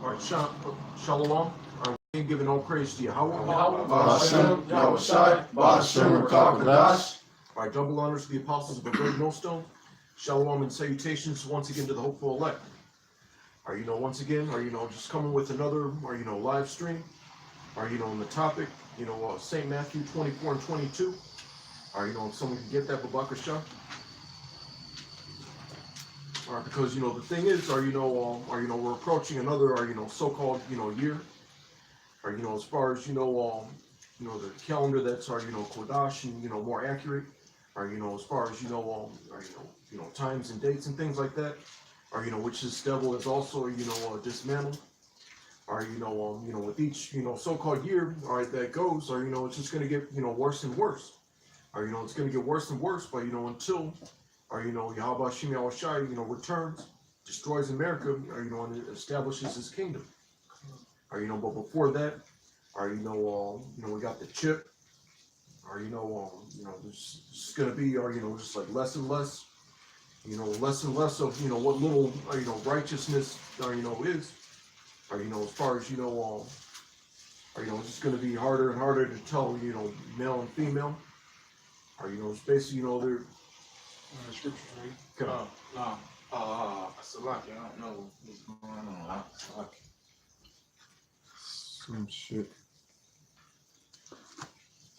All right, Shalom. All right, we ain't giving all praise to Yahweh. Ba'ashem, Yahushai, Ba'ashem, Rakakadash. All right, double honors to the apostles of the great millstone. Shalom and salutations once again to the hopeful elect. Are once again, just coming with another, live stream. On the topic, St. Matthew 24 and 22. If someone can get that, Babakasha. All right, because, the thing is, we're approaching another, so-called, year. As far as, the calendar that's, Kodash and, more accurate. As far as, times and dates and things like that. Which this devil is also, dismantled. With each, so-called year, that goes, it's just going to get, worse and worse. It's going to get worse and worse, but, until, Yahweh Hashem Yahushai, returns, destroys America, and establishes his kingdom. But before that, we got the chip. There's just going to be, just like less and less, less and less of, what little, righteousness, is. As far as, it's just going to be harder and harder to tell, male and female. It's basically, they're... The scriptures read? Salaki, I don't know what's going on. Salaki. Some shit.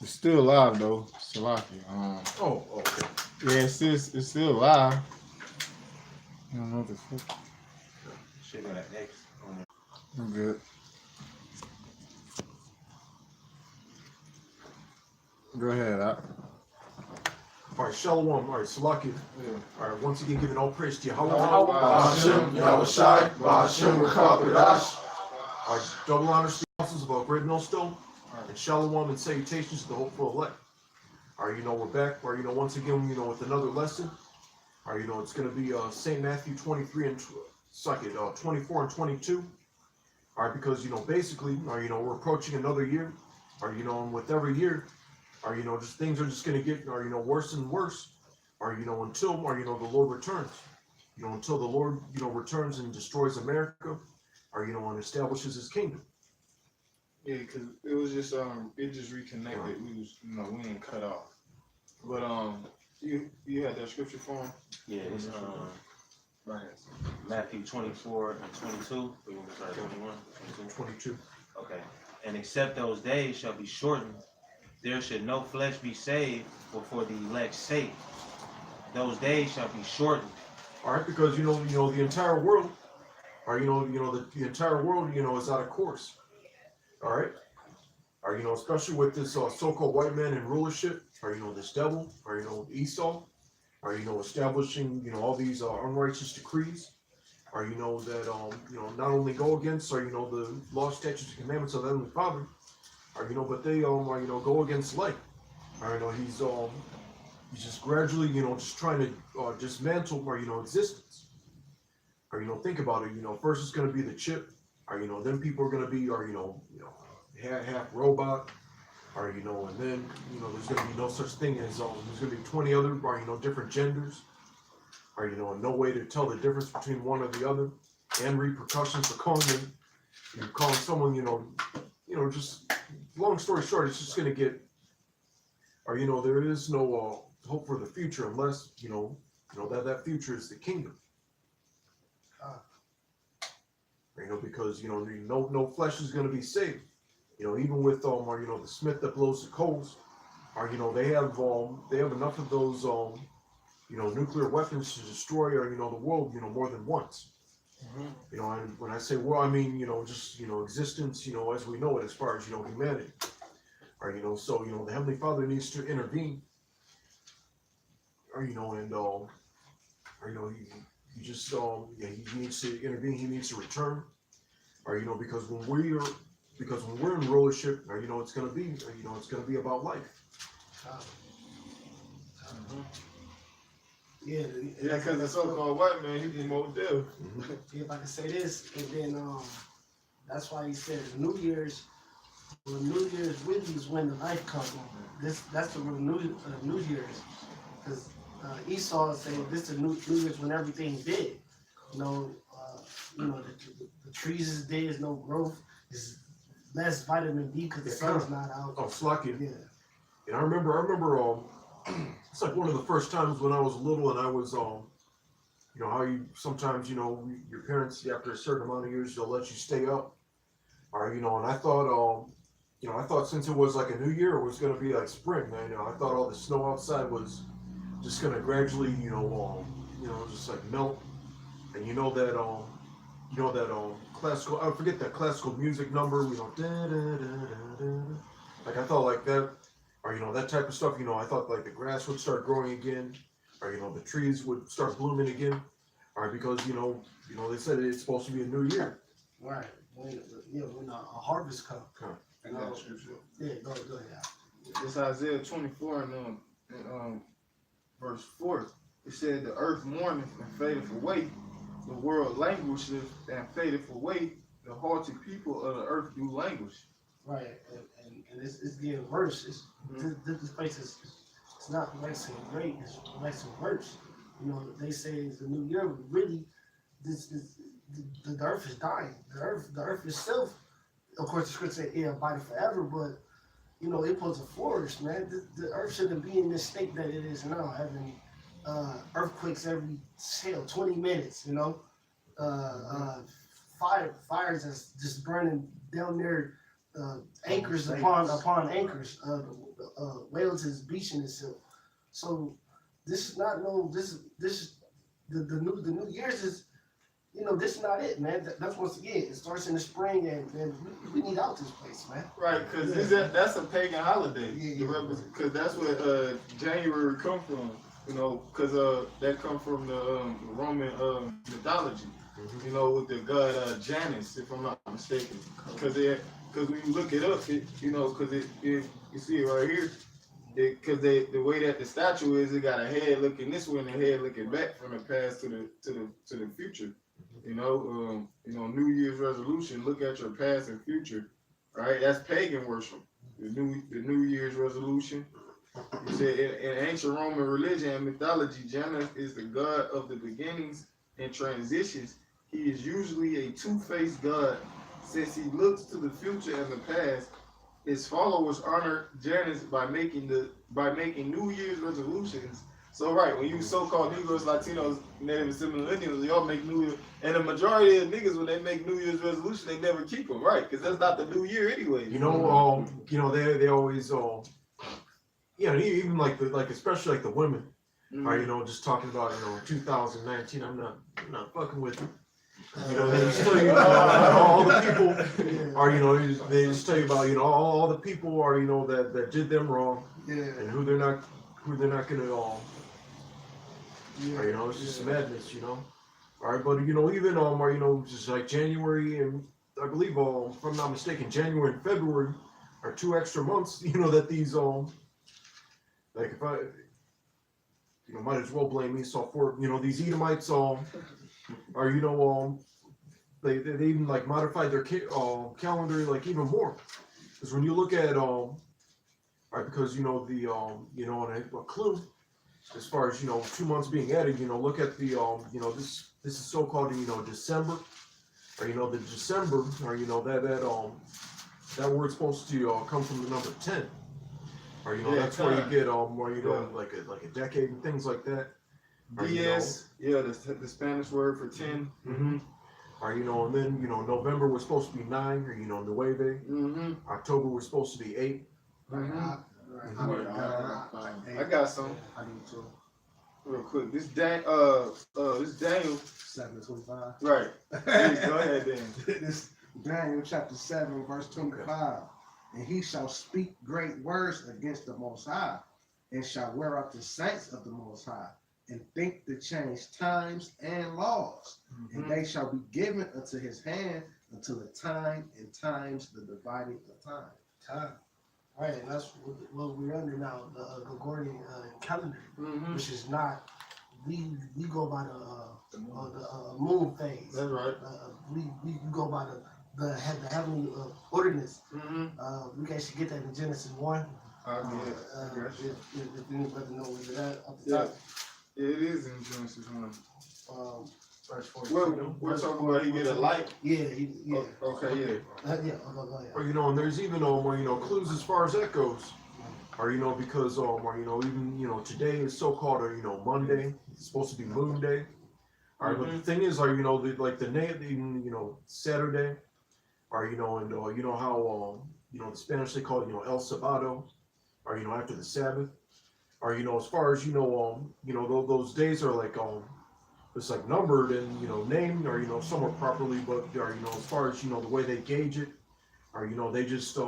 It's still live though, Salaki. okay. Yeah, it's still live. I don't know what the fuck. Shit got an X on it. I'm good. Go ahead, All right, Shalom. All right, Salaki. Yeah. All right, once again, giving all praise to Yahweh. Ba'ashem, Yahushai, Ba'ashem, Rakakadash. All right, double honors to the apostles of our great millstone. And Shalom and salutations to the hopeful elect. We're back. Once again, with another lesson. It's going to be St. Matthew 23 and 24 and 22. All right, because basically, we're approaching another year. And with every year, just things are just going to get, worse and worse. Until the Lord returns. Until the Lord, returns and destroys America. And establishes his kingdom. Yeah, because it was just it just reconnected. Right. We was we didn't cut off. But you had that scripture for him? Yeah, it's Right. Matthew 24 and 22. We want to start 21, 22. 22. Okay. And except those days shall be shortened, there should no flesh be saved, but for the elect's sake. Those days shall be shortened. All right, because the entire world, the entire world, is out of course. All right, especially with this so-called white man in rulership, this devil, Esau, establishing, all these unrighteous decrees, that not only go against, the law, statutes, and commandments of the Heavenly Father, but they go against life. He's just gradually, just trying to dismantle, existence. Think about it. First it's going to be the chip. Then people are going to be, half robot. And then, there's going to be no such thing as, there's going to be 20 other, different genders. And no way to tell the difference between one or the other. And repercussions for calling them, calling someone, just, long story short, it's just going to get, there is no hope for the future unless, that future is the kingdom. Because no flesh is going to be saved. Even with the smith that blows the coals, they have enough of those nuclear weapons to destroy the world more than once. Mm-hmm. And when I say world, I mean just existence as we know it, as far as humanity. So the Heavenly Father needs to intervene. He just he needs to intervene. He needs to return, because when we're in rulership, it's gonna be it's gonna be about life. Mm-hmm. Yeah, because the so-called white man, he promote death. if I can say this, and then that's why he said New Year's. Well, New Year's with is when the life comes. That's the real New Year's, because Esau saying this is New Year's when everything big. you know, the trees is dead, there's no growth, there's less vitamin D because the sun's not out. Oh, Slacky. Yeah. And I remember, it's like one of the first times when I was little and I was, you know, how you sometimes, you know, your parents, after a certain amount of years, they'll let you stay up. Or, you know, and I thought, you know, I thought since it was like a new year, it was going to be like spring, man. You know, I thought all the snow outside was just going to gradually, you know, just like melt. And you know that, classical, I forget that classical music number, you know, da, da, da, da, da. Like I thought like that, or, you know, that type of stuff, you know, I thought like the grass would start growing again, or, you know, the trees would start blooming again, or because, you know, they said it's supposed to be a new year. Right. When a harvest comes. I got scripture. Yeah, go ahead. It's Isaiah 24 and verse 4. It said, the earth mourneth and fadeth away, the world languisheth and fadeth away, the haughty people of the earth do languish. Right, and it's getting worse. This place is it's not waxing great, it's waxing worse. You know, they say it's a new year, but really, the earth is dying. The earth itself, of course, the scripture said it'll abide forever, but you know, it was a flourish, man. The earth shouldn't be in this state that it is now, having earthquakes every 20 minutes, you know, fires that's just burning down there, acres upon acres. Wales is beaching itself. So this is not the new year's is, you know, this is not it, man. That's once again, it starts in the spring, and we need out this place, man. Right, because that's a pagan holiday. Yeah. Because that's where January come from. You know, because that come from the Roman mythology. Mm-hmm. You know, with the god Janus, if I'm not mistaken. Because when you look it up, you know, because you see it right here. Because the way that the statue is, it got a head looking this way and a head looking back from the past to the future. You know, New Year's resolution. Look at your past and future. Right, that's pagan worship. The New Year's resolution. You said in ancient Roman religion and mythology, Janus is the god of the beginnings and transitions. He is usually a two-faced god. Since he looks to the future and the past, his followers honor Janus by making New Year's resolutions. So right, when you so-called Negroes, Latinos, Native and Millennials, y'all make New Year, and the majority of niggas, when they make New Year's resolution, they never keep them, right? Because that's not the New Year anyway. You know, they always, yeah, even like especially like the women are, you know, just talking about, you know, 2019. I'm not fucking with it. You know, they just tell you about all the people are, you know, they just tell you about, you know, all the people are, you know, that did them wrong, and who they're not gonna or, you know, it's just madness, you know. All right, but you know, even or, you know, just like January and I believe if I'm not mistaken, January and February are 2 extra months, you know, that these like if I, you know, might as well blame Esau for, you know, these Edomites are, you know, they even like modified their calendar like even more, because when you look at right, because you know the you know, and a clue as far as, you know, 2 months being added, you know, look at the you know, this is so-called, you know, December, or you know, the December, or you know, that word's supposed to come from the number 10. Or you know, that's where you get more, you know, like a decade and things like that. Or, Diez, the Spanish word for 10. Mm-hmm. Or you know, and then you know, November was supposed to be 9, or you know, Nueve. Mm-hmm. October was supposed to be 8. I got some. I need to. Real quick. This Daniel. 7:25. Right. Please, go ahead, Dan. This Daniel chapter 7, verse 25. And he shall speak great words against the Most High, and shall wear out the saints of the Most High, and think to change times and laws. Mm-hmm. And they shall be given unto his hand until the time and times the dividing of time. Time. Right, and that's what we're under now, the Gregorian calendar, Mm-hmm. which is not. We go by the moon phase. That's right. We go by the heavenly ordinance. Mm-hmm. We can actually get that in Genesis 1. I guess. If anybody knows where that off the Yeah. top. It is in Genesis 1. Verse 42. We're talking about he get a light. Yeah, yeah. Okay, yeah. Yeah, go ahead. Or and there's even clues as far as that goes. Or because even today is so-called Monday. It's supposed to be Moon Day. All right, but the thing is, the name, Saturday, or and how the Spanish they call it El Sábado, or after the Sabbath, or as far as those days are like it's like numbered and named or somewhat properly, but as far as the way they gauge it, or they just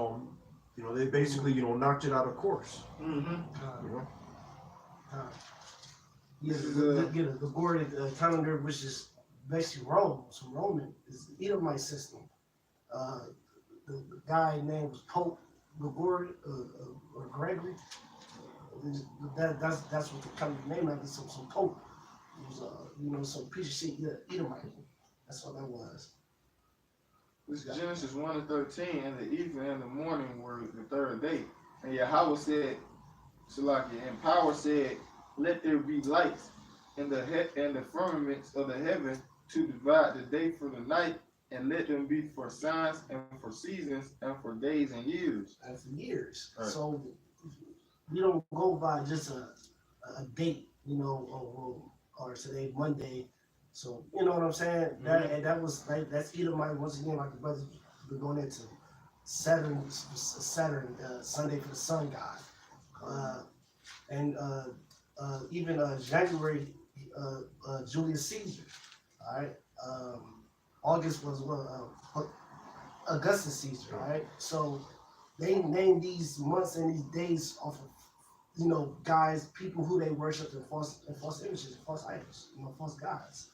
they basically knocked it out of course. Mm-hmm. Yeah, the Gregorian calendar, which is basically Rome, so Roman is the Edomite system. The guy named was Pope Gregory or Gregory. That's what the calendar name after some Pope. It was some piece of shit Edomite. That's what that was. This Genesis 1:13, and the evening and the morning were the third day. And Yahweh said, Salakia, and power said, let there be lights in the firmaments of the heaven to divide the day from the night, and let them be for signs and for seasons and for days and years. And for years. Right. So we don't go by just a date, or today Monday. So you know what I'm saying? Mm-hmm. That's Edomite once again, like the brothers been going into Saturn, Sunday for the sun god, and even January, Julius Caesar. All right, August was Augustus Caesar. All right, so they named these months and these days off of guys, people who they worshipped in false images, false idols, false gods.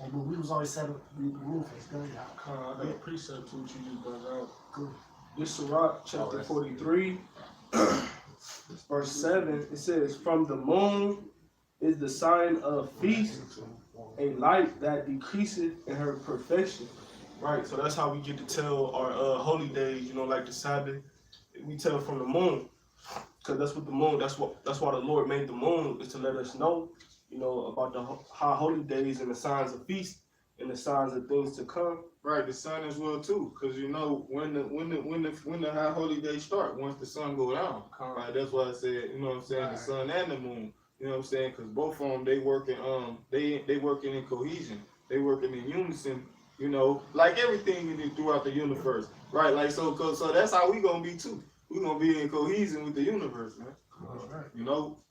And when we was always set up, we move face, go ahead. I got a precept to what you just brought out. Good. This Sirach chapter 43, verse 7, it says, from the moon is the sign of feast, a light that decreaseth in her perfection. Right, so that's how we get to tell our holy days, like the Sabbath. We tell from the moon, because that's what the moon, that's why the Lord made the moon, is to let us know, about the high holy days and the signs of feast and the signs of things to come. Right, the sun as well too, because when the high holy days start, once the sun go down. Right, that's why I said, the sun and the moon. You know what I'm saying? Because both of them, they working they working in cohesion, they working in unison. Like everything throughout the universe. Right, like so that's how we gonna be too. We gonna be in cohesion with the universe, man. Right.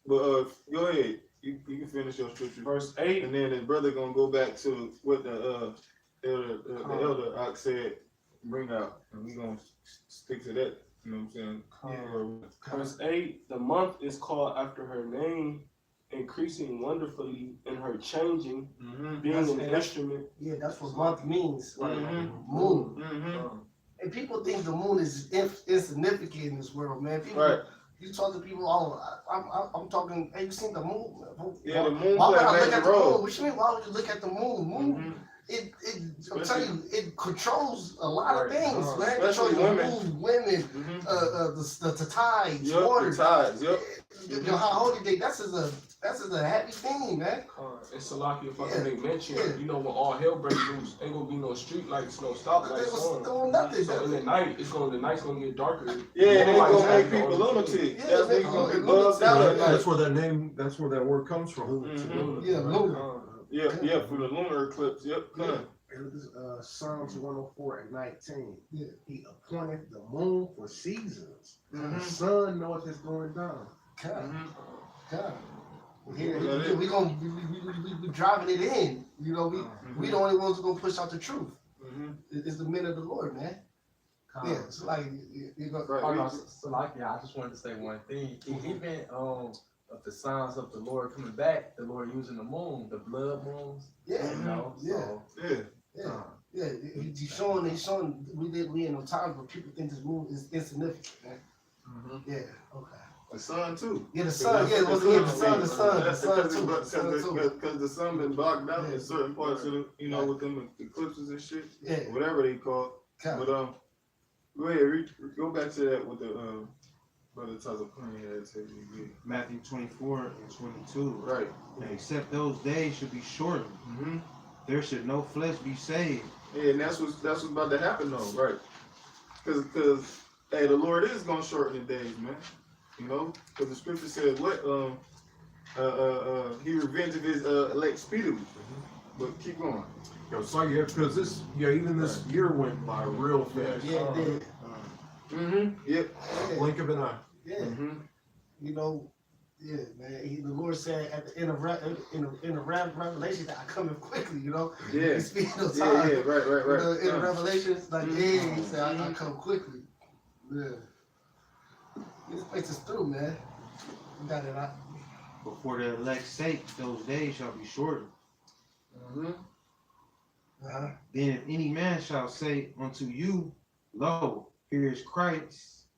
But go ahead. You can finish your scripture. Verse 8. And then the brother gonna go back to what the elder Ox said, bring out, and we gonna stick to that. You know what I'm saying? Verse 8, the month is called after her name, increasing wonderfully in her changing, being an instrument. Yeah, that's what month means. Mm-hmm. Moon. Mm-hmm. And people think the moon is insignificant in this world, man. People, Right. You talk to people, I'm talking, hey, you seen the moon? Yeah, the moon Why would I play a look at major the moon? role. What you mean, why would you look at the moon? Moon, I'm telling you, it controls a lot of things, man. It controls Especially the moon, women, the tides, Yep, water. the tides, yep. Your high holy day, that's just a happy thing, man. And Salaki, if I Yeah. can make mention, Yeah. when all hell breaks loose, ain't gonna be no street lights, no stoplights There was on. doing nothing. So in the night, the night's gonna get darker. Yeah, and they Nobody's gonna make gonna people go on the lunatic. street. Yeah, That's they what gonna you be bugged lunatic. out at That's night. that's where that word comes from. Mhm. Yeah, lunar. Yeah, for the lunar eclipse. Yep. Yeah. Psalms 104:19. Yeah. He appointed the moon for seasons. Mhm. The sun knoweth it's going down. God. Mhm. God. Yeah, We driving it in. We the only ones who gonna push out the truth. Mhm. It's the men of the Lord, man. Yeah, it's like you go. Right. Oh no, so like I just wanted to say one thing. Even of the signs of the Lord coming back, the Lord using the moon, the blood moons, Yeah, So Yeah. yeah. He's showing. We in no time, but people think this move is insignificant, man. Yeah. Okay. The sun too. Yeah, the sun. Yeah, the sun. The sun too. Because the sun been blocked out in certain parts of the, with them eclipses and shit, Yeah. whatever they call. God. But go ahead, go back to that with the brother Tazapuni had said. Matthew 24 and 22. Right. And except those days should be shortened, Mm-hmm. there should no flesh be saved. Yeah, and that's what's about to happen though, right? Cause hey, the Lord is gonna shorten the days, man. You know, because the scripture says what he revenged his elect speedily. But keep going. Yo, so yeah, because even this year went by real fast. Yeah, it did. Yep. Blink of an eye. Yeah. Mm-hmm. You know, yeah, man. The Lord said at the end of Revelation that I come in quickly. You know, Yeah. He's speaking of Yeah, time. yeah, right. In Revelation, it's like yeah, he said I come quickly. Yeah. This place is through, man. You got it. But for the elect's sake, those days shall be shortened. Uh-huh. Then if any man shall say unto you, Lo, here is Christ.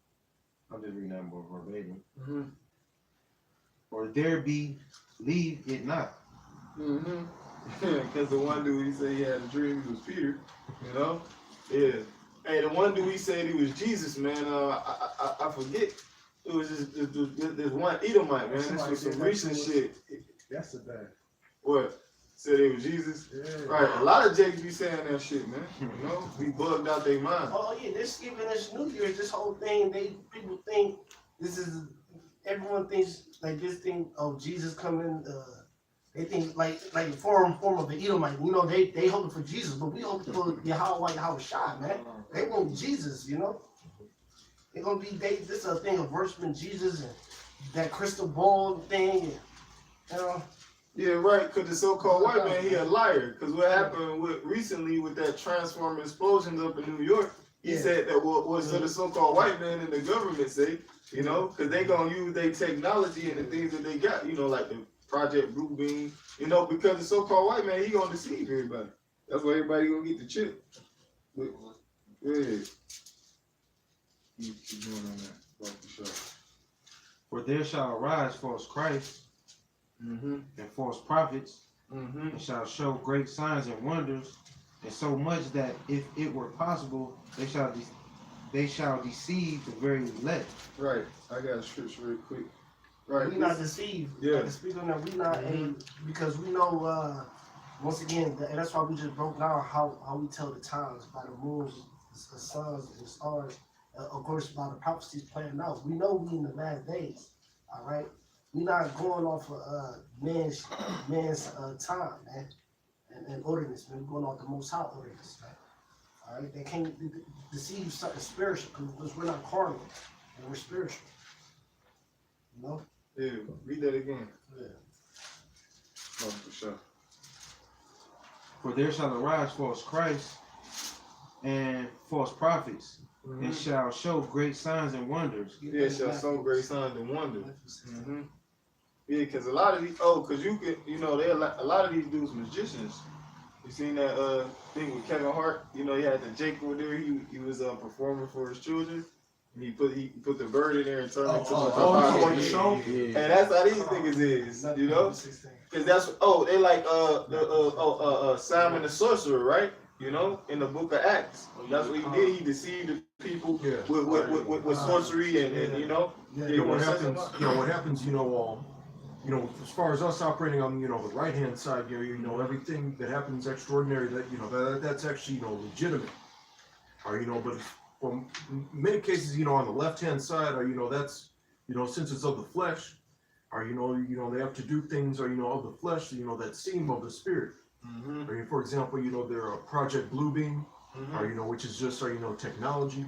I'm just reading that more verbatim. Or there be, leave it not. Because the one dude, he said he had a dream, he was Peter, you know? Yeah. Hey, the one dude, he said he was Jesus, man. I forget. It was just this one Edomite, man. This was some recent shit. Yesterday. What? Said it was Jesus? Yeah. Right. A lot of Jakes be saying that shit, man. You know? Be bugged out their mind. Oh yeah, this even this New Year's, this whole thing, people think this is everyone thinks like this thing of Jesus coming. They think like form of an Edomite. You know, they hoping for Jesus, but we hoping for Yahweh Shai, man. They want Jesus, you know. They gonna be this is a thing of worshiping Jesus and that crystal ball thing, and, you know. Yeah, right, because the so-called white man, he a liar. Because what happened recently with that transformer explosions up in New York, he said that what the so-called white man and the government say, you know, because they going to use their technology and the things that they got, you know, like the Project Blue Beam, you know, because the so-called white man, he going to deceive everybody. That's why everybody going to get the chip. But, yeah. Keep going on that. For sure. For there shall arise false Christ and false prophets, and shall show great signs and wonders, and so much that if it were possible, they shall deceive the very elect. Right. I got a scripture real quick. Right. We not deceived. Yeah. Like, speaking of that, we not because we know once again, and that's why we just broke down how we tell the times by the moons, the suns, and the stars. Of course, by the prophecies playing out. We know we in the last days. All right. We're not going off of man's time, man, and ordinance, man. We're going off the Most High ordinance, man. All right, they can't deceive something spiritual because we're not carnal and we're spiritual. You know? Yeah, read that again. Yeah. Oh, for sure. For there shall arise false Christ and false prophets, and shall show great signs and wonders. Yeah, shall show great signs and wonders. Yeah, because a lot of these, because you can, you know, a lot of these dudes magicians. You seen that thing with Kevin Hart? You know, he had the Jake over there. He was performing for his children. He put the bird in there and turned it into a show. And that's how these niggas is, you know? Because that's they like Simon the Sorcerer, right? You know, in the Book of Acts. That's what he did. He deceived the people with sorcery and you know. Yeah, what happens, you know, as far as us operating on, the right-hand side, you know, everything that happens extraordinary, that, that's actually, legitimate. Or, but from many cases, on the left-hand side, or, that's, since it's of the flesh, or, they have to do things, or, of the flesh, that seem of the spirit. Or, for example, there are Project Bluebeam, or, which is just, technology.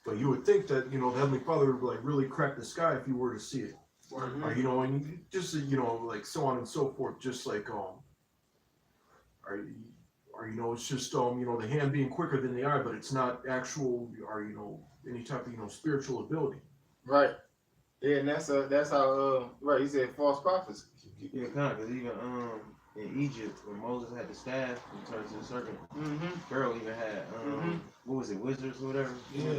But you would think that, the Heavenly Father would, like, really crack the sky if you were to see it. Or, and just, like so on and so forth, just like, or, it's just, the hand being quicker than the eye, but it's not actual, or, any type of, spiritual ability. Right. Yeah, and that's how, right, he said false prophets. Yeah, kind of, because even, in Egypt, when Moses had the staff and turned to the serpent, Pharaoh even had, what was it, wizards or whatever? Yeah.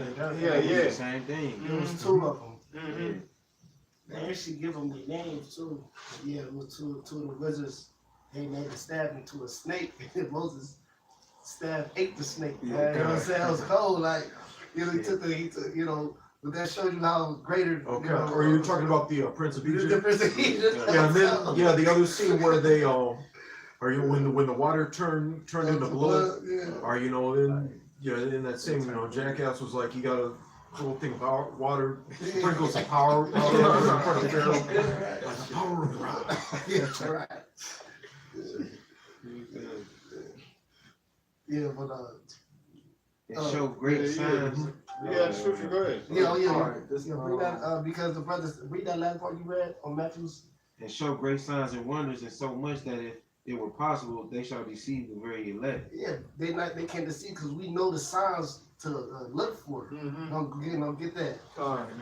The same thing. There was two of them. They actually give them their names too. Yeah, it was two of the wizards. They made a staff into a snake. Moses' staff ate the snake. Man. You know what I'm saying? It was cold. Like, he took, but that shows you how greater. Okay. Or you're talking about the Prince of Egypt? The Prince of Egypt. Yeah, and then the other scene where they Or you when the water turned into blood. Yeah. Or then in that same Jackass was like, you got a little thing about water, sprinkles of power in front of Pharaoh, like the power of God. Yeah, right. Yeah, but And show great signs. Yeah, scripture, go ahead. Alright, this, read that because the brothers read that last part you read on Matthew's. And show great signs and wonders, and so much that if it were possible, they shall deceive the very elect. Yeah, they can't deceive because we know the signs to look for. Don't get that.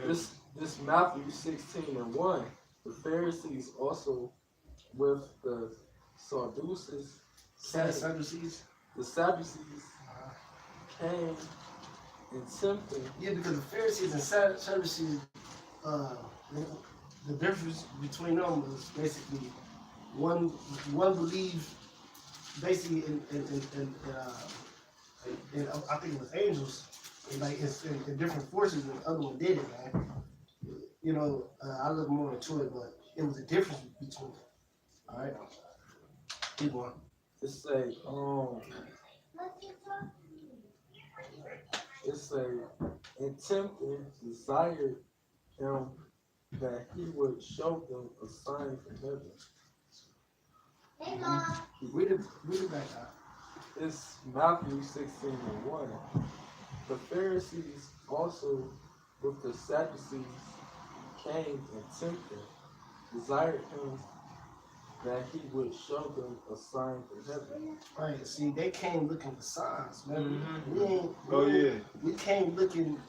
This Matthew 16:1. The Pharisees also with the Sadducees, Sadducees. the Sadducees came and tempted. Yeah, because the Pharisees and Sadducees, the difference between them was basically one believed basically in I think it was angels, and like it's in different forces, and the other one did it, man. I look more into it, but it was a difference between them. All right, keep going. It say and tempted desired him that he would show them a sign from heaven. Read it back out. It's Matthew 16:1. The Pharisees also with the Sadducees came and tempted, desired him that he would show them a sign from heaven. Right, see, they came looking for signs, man. Oh, We came looking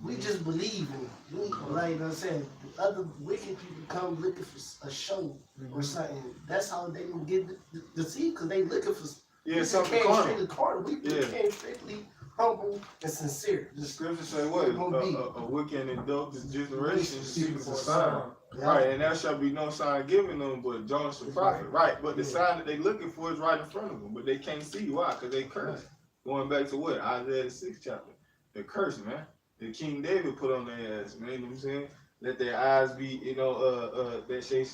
we just believe in it. Like I said, the other wicked people come looking for a show or something. That's how they gonna get deceived because they looking for. Yeah, we something came carnal. strictly carnal. We came strictly humble and sincere. The Just scripture say what? A wicked and adulterous generation seeketh a sign. yeah. Right, and there shall be no sign given them but Jonas the prophet. Right, but the sign that they looking for is right in front of them, but they can't see. Why? Because they cursed. Going back to what? Isaiah the 6th chapter. The curse, man. The King David put on their ass, man. You know what I'm saying? Let their eyes be, that they should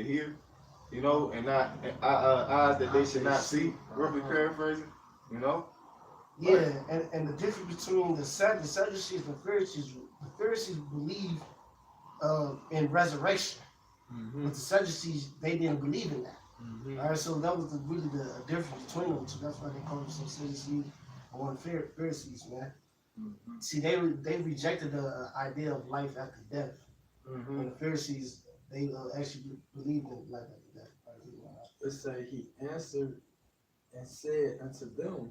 hear, and not eyes that they should not see. Roughly paraphrasing, Yeah, and the difference between the Sadducees and the Pharisees believe in resurrection, but the Sadducees they didn't believe in that. All right, so that was really the difference between them two. That's why they call themselves Sadducees and one Pharisees, man. See, they rejected the idea of life after death. And the Pharisees they actually believed in life after death. It say he answered and said unto them,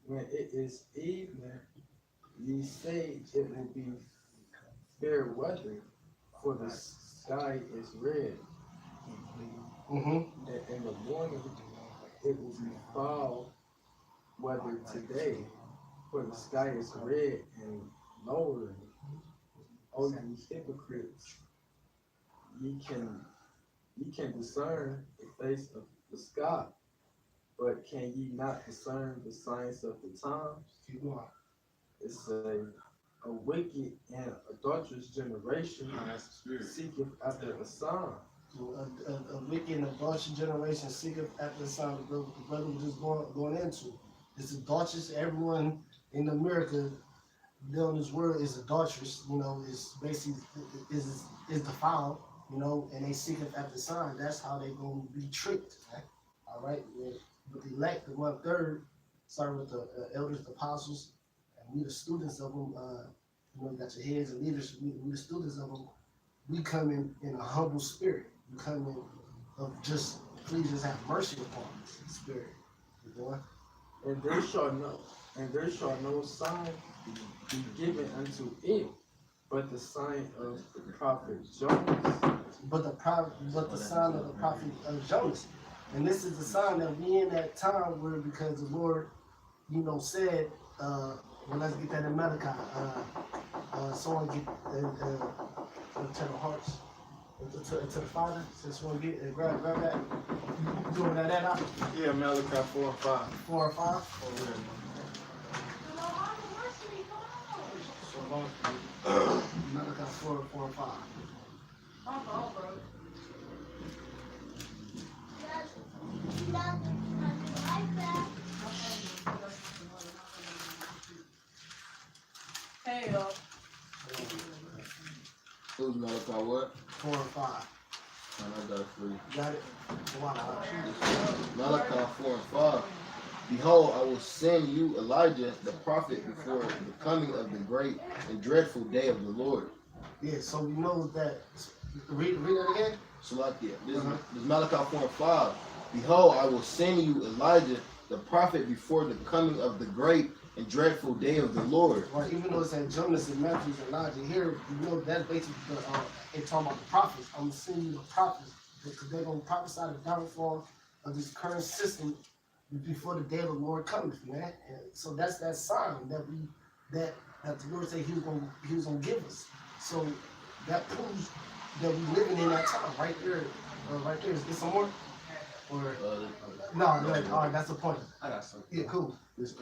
when it is evening, ye say it will be fair weather, for the sky is red. And in the morning, it will be foul weather today, for the sky is red and lowering. O you hypocrites, ye can discern the face of the sky, but can ye not discern the signs of the times? Keep going. It's a wicked and adulterous generation seeketh after a sign. A wicked and adulterous generation seeketh after the sign the brother was just going into. It's adulterous. Everyone in America doing this world is adulterous. Is basically is defiled. And they seeketh after the sign. That's how they gonna be tricked. Right? All right. But the elect, the 1/3, starting with the elders, the apostles, and we the students of them. You got your heads and leaders. We the students of them. We come in a humble spirit. We come in of just please just have mercy upon us, spirit. And there shall no sign be given unto it, but the sign of the prophet Jonas. But the sign of the prophet Jonas. And this is the sign that we in that time where because the Lord, said, well, let's get that in Malachi. Someone get to the hearts, to the Father. Since one get grab that. You doing that out? Yeah, Malachi 4 and 5. 4 or 5. Malachi 4 and 5. hell. It was Malachi what? 4 and 5. And I got it for you. Got it? Wow. Malachi 4 and 5. Behold, I will send you Elijah the prophet before the coming of the great and dreadful day of the Lord. Yeah, so we know that. Read that again. Salakia. This is Malachi 4 and 5. Behold, I will send you Elijah the prophet before the coming of the great and dreadful day of the Lord. Right, even though it's in Jonas and Matthew and Elijah, here you know that's basically it talking about the prophets. I'm sending you the prophets because they're gonna prophesy the downfall of this current system before the day of the Lord comes, man. And so that's that sign that the Lord said he was gonna give us. So that proves that we living in that time right there. Right there. Is there some more? Or no, all right, that's the point. I got something. Yeah, cool. It's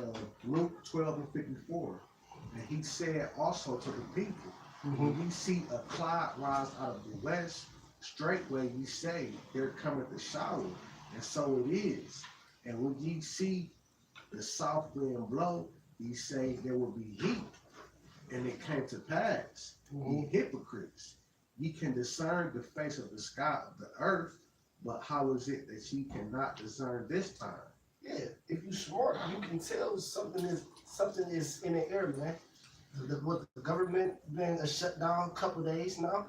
Luke 12 and 54. And he said also to the people, when you see a cloud rise out of the west, straightway ye say, there cometh the shower. And so it is. And when ye see the south wind blow, ye say there will be heat. And it came to pass, ye hypocrites, ye can discern the face of the sky of the earth, but how is it that ye cannot discern this time? Yeah, if you smart, you can tell something is in the air, man. The government been shut down a couple days now,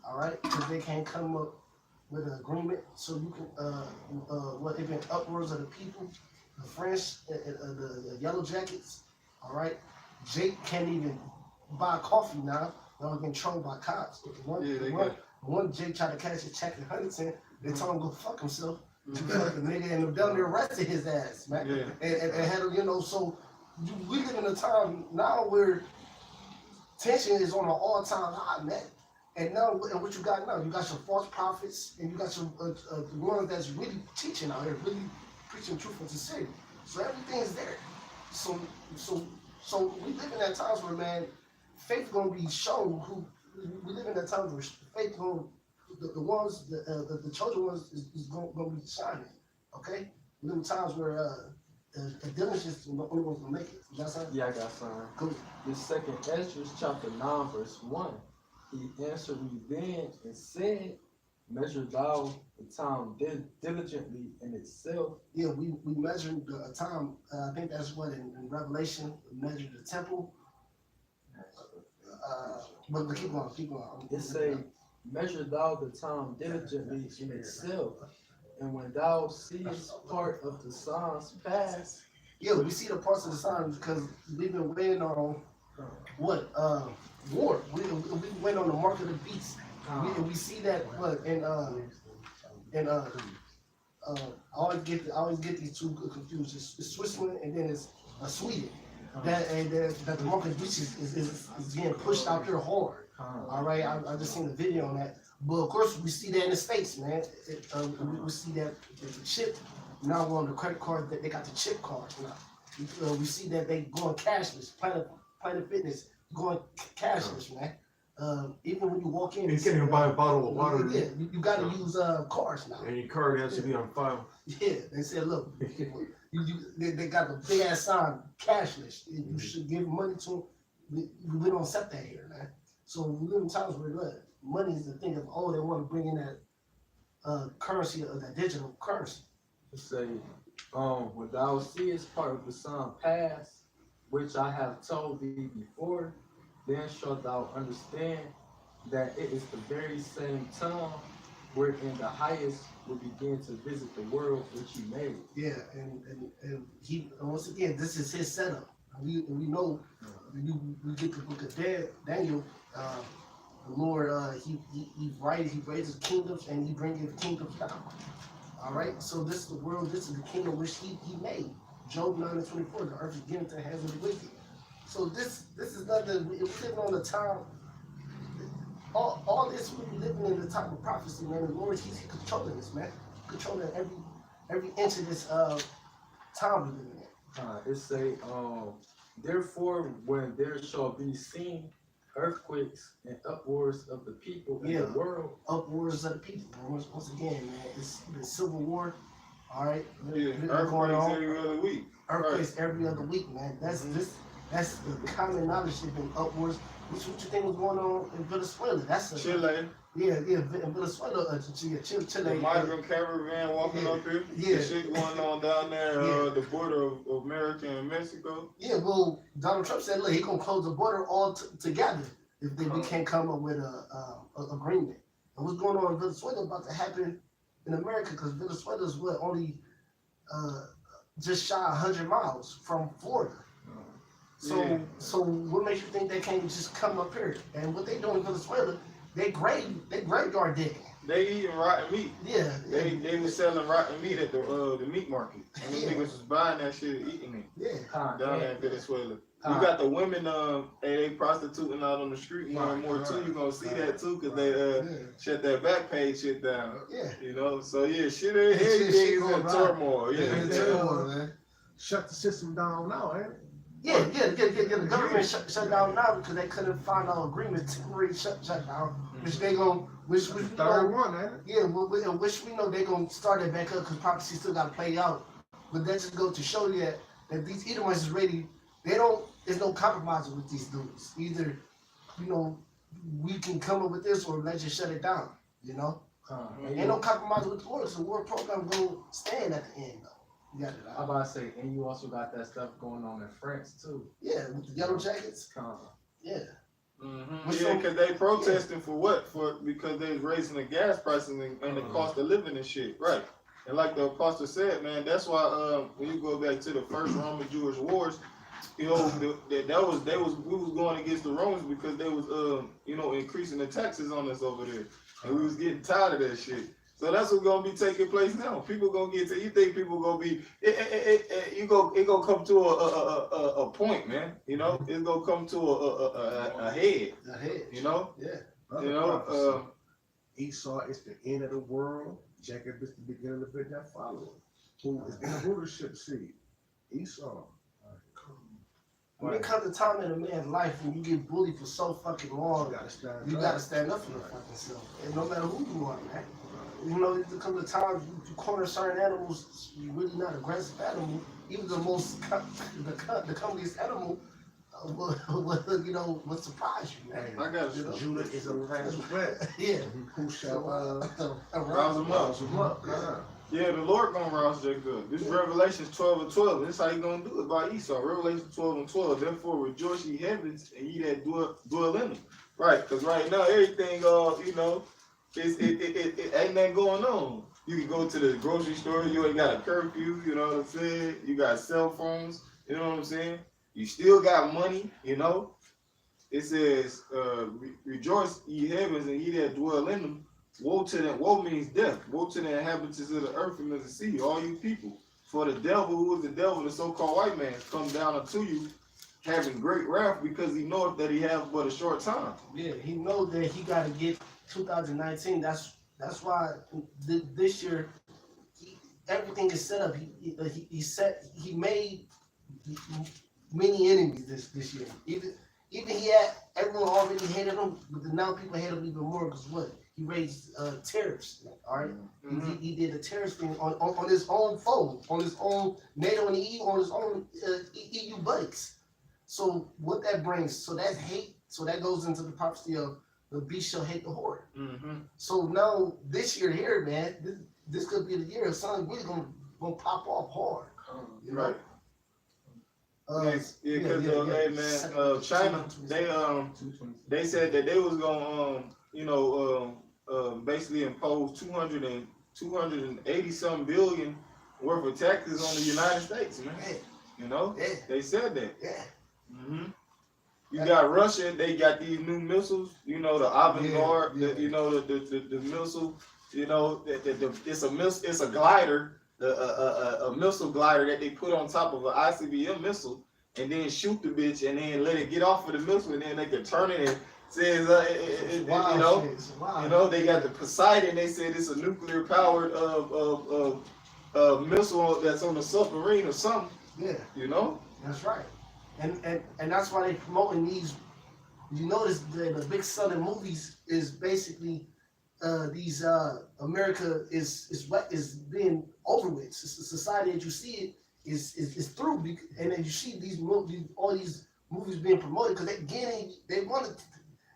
all right, because they can't come up with an agreement. So you can, it been upwards of the people, the French, the Yellow Jackets, all right. Jake can't even buy coffee now. They're getting controlled by cops. One Jake tried to catch a check in Huntington. They told him to go fuck himself. Fucking nigga, and down there arrested his ass, man. Yeah. And had so we live in a time now where tension is on an all-time high, man. And now, and what you got now? You got your false prophets, and you got your the ones that's really teaching out here, really preaching truth and sincerity. So everything's there. So we live in that times where, man, faith gonna be shown. We live in that times where faith gonna. The chosen ones is going to be shining, okay? We live in times where the diligence is the only one's going to make it. You got something? Yeah, I got something. Cool. The second Ezra, chapter 9, verse 1. He answered me then and said, measure thou the time diligently in itself. Yeah, we measured the time. I think that's what in Revelation, we measured the temple. But keep going. It say, measure thou the time diligently in itself, and when thou seest part of the signs pass. Yeah, we see the parts of the signs because we've been waiting on what? War. We've been waiting on the mark of the beast. We see that I always get these two confused. It's Switzerland and then it's Sweden. That the mark of the beast is being pushed out there hard. All right, I just seen the video on that. But of course, we see that in the States, man. We see that the chip now on the credit card that they got the chip card now. We see that they going cashless. Planet Fitness going cashless, man. Even when you walk in, You can't even buy a bottle of water. Yeah, you got to use cards now. And your card has to be on file. Yeah, they said, look, they got the big ass sign, cashless. You should give money to them. We don't accept that here, man. So we live in times where money is the thing of, they want to bring in that currency or that digital currency. It say, when thou seest part of the sign pass, which I have told thee before, then shalt thou understand that it is the very same time wherein the highest will begin to visit the world which he made. Yeah, and he once again, this is his setup. We know we get the book of Daniel. The Lord, he raises kingdoms and he brings kingdoms down. All right, so this is the world. This is the kingdom which he made. Job 9:24. The earth is given to the hands of the wicked. So this is nothing. We're living on the time. All this we're living in the time of prophecy, man. The Lord, he's controlling this, man. Controlling every inch of this time we're living in. It say, therefore, when there shall be seen earthquakes and upwards of the people in the world. Upwards of the people. Once again, man, it's the Civil War. All right, Earthquakes every other week. Earthquakes every other week, man. That's the common knowledge has been upwards. What you think was going on in Venezuela? That's a Chile, yeah, in Venezuela, Chile. the migrant caravan walking up here. Yeah. The shit going on down there, Yeah. the border of America and Mexico. Yeah, well, Donald Trump said, look, he gonna close the border all together if we can't come up with a agreement. And what's going on in Venezuela about to happen in America? Because Venezuela is only just shy 100 miles from Florida. Yeah. So what makes you think they can't just come up here? And what they do in Venezuela, they graveyard digging. They eating rotten meat. Yeah, They was selling rotten meat at the meat market. And the Yeah. niggas was buying that shit and eating it yeah. down there in Venezuela. You got the women, they prostituting out on the street more and more too. You gonna see that too, cause they shut that back page shit down. Yeah. You know, so yeah, everything is in turmoil. Yeah, Yeah, turmoil, man. Shut the system down now, ain't it? Yeah. The government shut down now because they couldn't find an agreement temporary shut down, which they gon' which we Third know, one, ain't it? yeah, which we know they gonna start it back up because prophecy still gotta play out. But that just go to show you that these Edomites is ready. There's no compromising with these dudes. Either, we can come up with this or let's just shut it down. Ain't no compromising with the Lord. So the war program gonna stand at the end though. You got it. I'm about to say, and you also got that stuff going on in France too. Yeah, with the yellow jackets. Yeah. What's Yeah, so- cause they protesting for what? Because they was raising the gas prices and the cost of living and shit, right? And like the apostle said, man, that's why when you go back to the first Roman Jewish wars, we was going against the Romans because they was increasing the taxes on us over there, and we was getting tired of that shit. So that's what's gonna be taking place now. People gonna get to. You think people gonna be? It gonna come to a point, man. It's gonna come to a head. You know. Yeah. Other prophecy. Esau is the end of the world. Jacob is the beginning of it that follow. Who is in the rulership seat? Esau. When it comes to time in a man's life when you get bullied for so fucking long, you gotta stand up for your fucking self. And no matter who you are, man. There comes a time you corner certain animals, you're really not an aggressive animal. Even the most, the comeliest animal will surprise you, man. I got you. Judah is a last wet. Yeah. Who shall Rouse them up. rouse him up? Yeah, the Lord gonna rouse Jacob. This is Revelations 12:12. This is how he gonna do it by Esau. Revelation 12:12. Therefore rejoice ye heavens and ye that dwell in them. Right, because right now everything it ain't nothing going on. You can go to the grocery store, you ain't got a curfew, you know what I'm saying? You got cell phones, you know what I'm saying? You still got money, It says, rejoice ye heavens and ye that dwell in them. Woe to them, woe means death. Woe to the inhabitants of the earth and of the sea, all you people. For the devil, who is the devil, the so-called white man, come down unto you, having great wrath, because he knoweth that he hath but a short time. Yeah, he knows that he got to get 2019. That's why this year everything is set up. He made many enemies this year. Even he had everyone already hated him, but now people hate him even more because what? He raised tariffs. All right? He did a terrorist thing on his own foe, on his own NATO and EU, on his own EU buddies. So what that brings, so that's hate. So that goes into the prophecy of the beast shall hate the horde. So now this year here, man, this could be the year of something really gonna pop off hard. Right. China, they said that they was gonna basically impose 280 some billion worth of taxes on the United States, man. They said that. Yeah. You got Russia, they got these new missiles, the Avangard, the missile, it's a glider, a missile glider that they put on top of an ICBM missile and then shoot the bitch and then let it get off of the missile and then they can turn it and says, they got the Poseidon, they said it's a nuclear powered missile that's on a submarine or something. Yeah. That's right. And that's why they promoting these. You notice the big selling movies is basically these America is being over with. It's the society that you see it is through, and then you see these movies, all these movies being promoted because they wanted,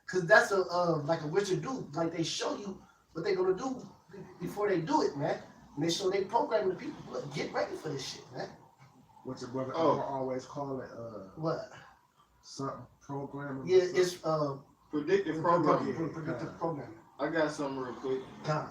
because that's a like a Richard Duke, like they show you what they're gonna do before they do it, man. And they show they programming the people, look, get ready for this shit, man. What your brother Oh. always call it, What? something programming. Yeah, it's Predictive programming. predictive programming. I got something real quick. God.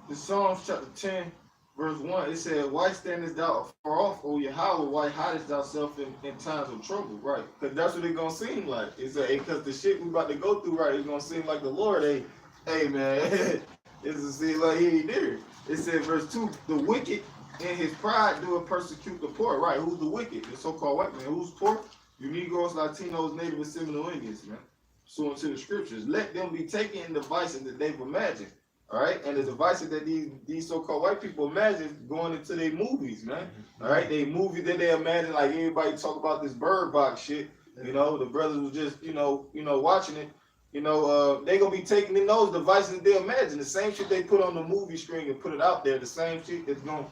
The Psalms chapter 10, verse 1, it said, why standest thou far off, O Yahweh? Why hidest thyself in times of trouble? Right. Because that's what it's going to seem like. It's because the shit we about to go through, right, it's going to seem like the Lord, hey man, it's going to seem like he ain't there. It said, verse 2, the wicked in his pride doeth persecute the poor. Right. Who's the wicked? The so-called white man. Who's poor? You Negroes, Latinos, Native and Seminole Indians, man. So into the scriptures. Let them be taken in devices that they've imagined. All right, and the devices that these so-called white people imagine going into their movies, man. All right, they movies that they imagine, like everybody talk about this Bird Box shit. You know, the brothers was just you know watching it. You know, they gonna be taking in those devices that they imagine. The same shit they put on the movie screen and put it out there. The same shit that's gonna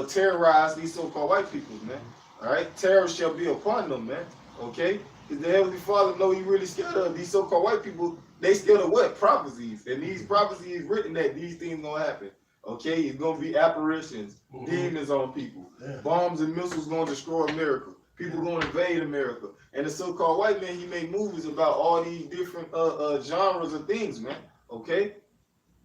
terrorize these so-called white people, man. All right, terror shall be upon them, man. Okay, because the Heavenly Father know He really scared of these so-called white people. They scared of what? Prophecies. And these prophecies written that these things gonna happen. Okay? It's gonna be apparitions, demons on people. Bombs and missiles gonna destroy America. People gonna invade America. And the so-called white man, he made movies about all these different genres of things, man. Okay?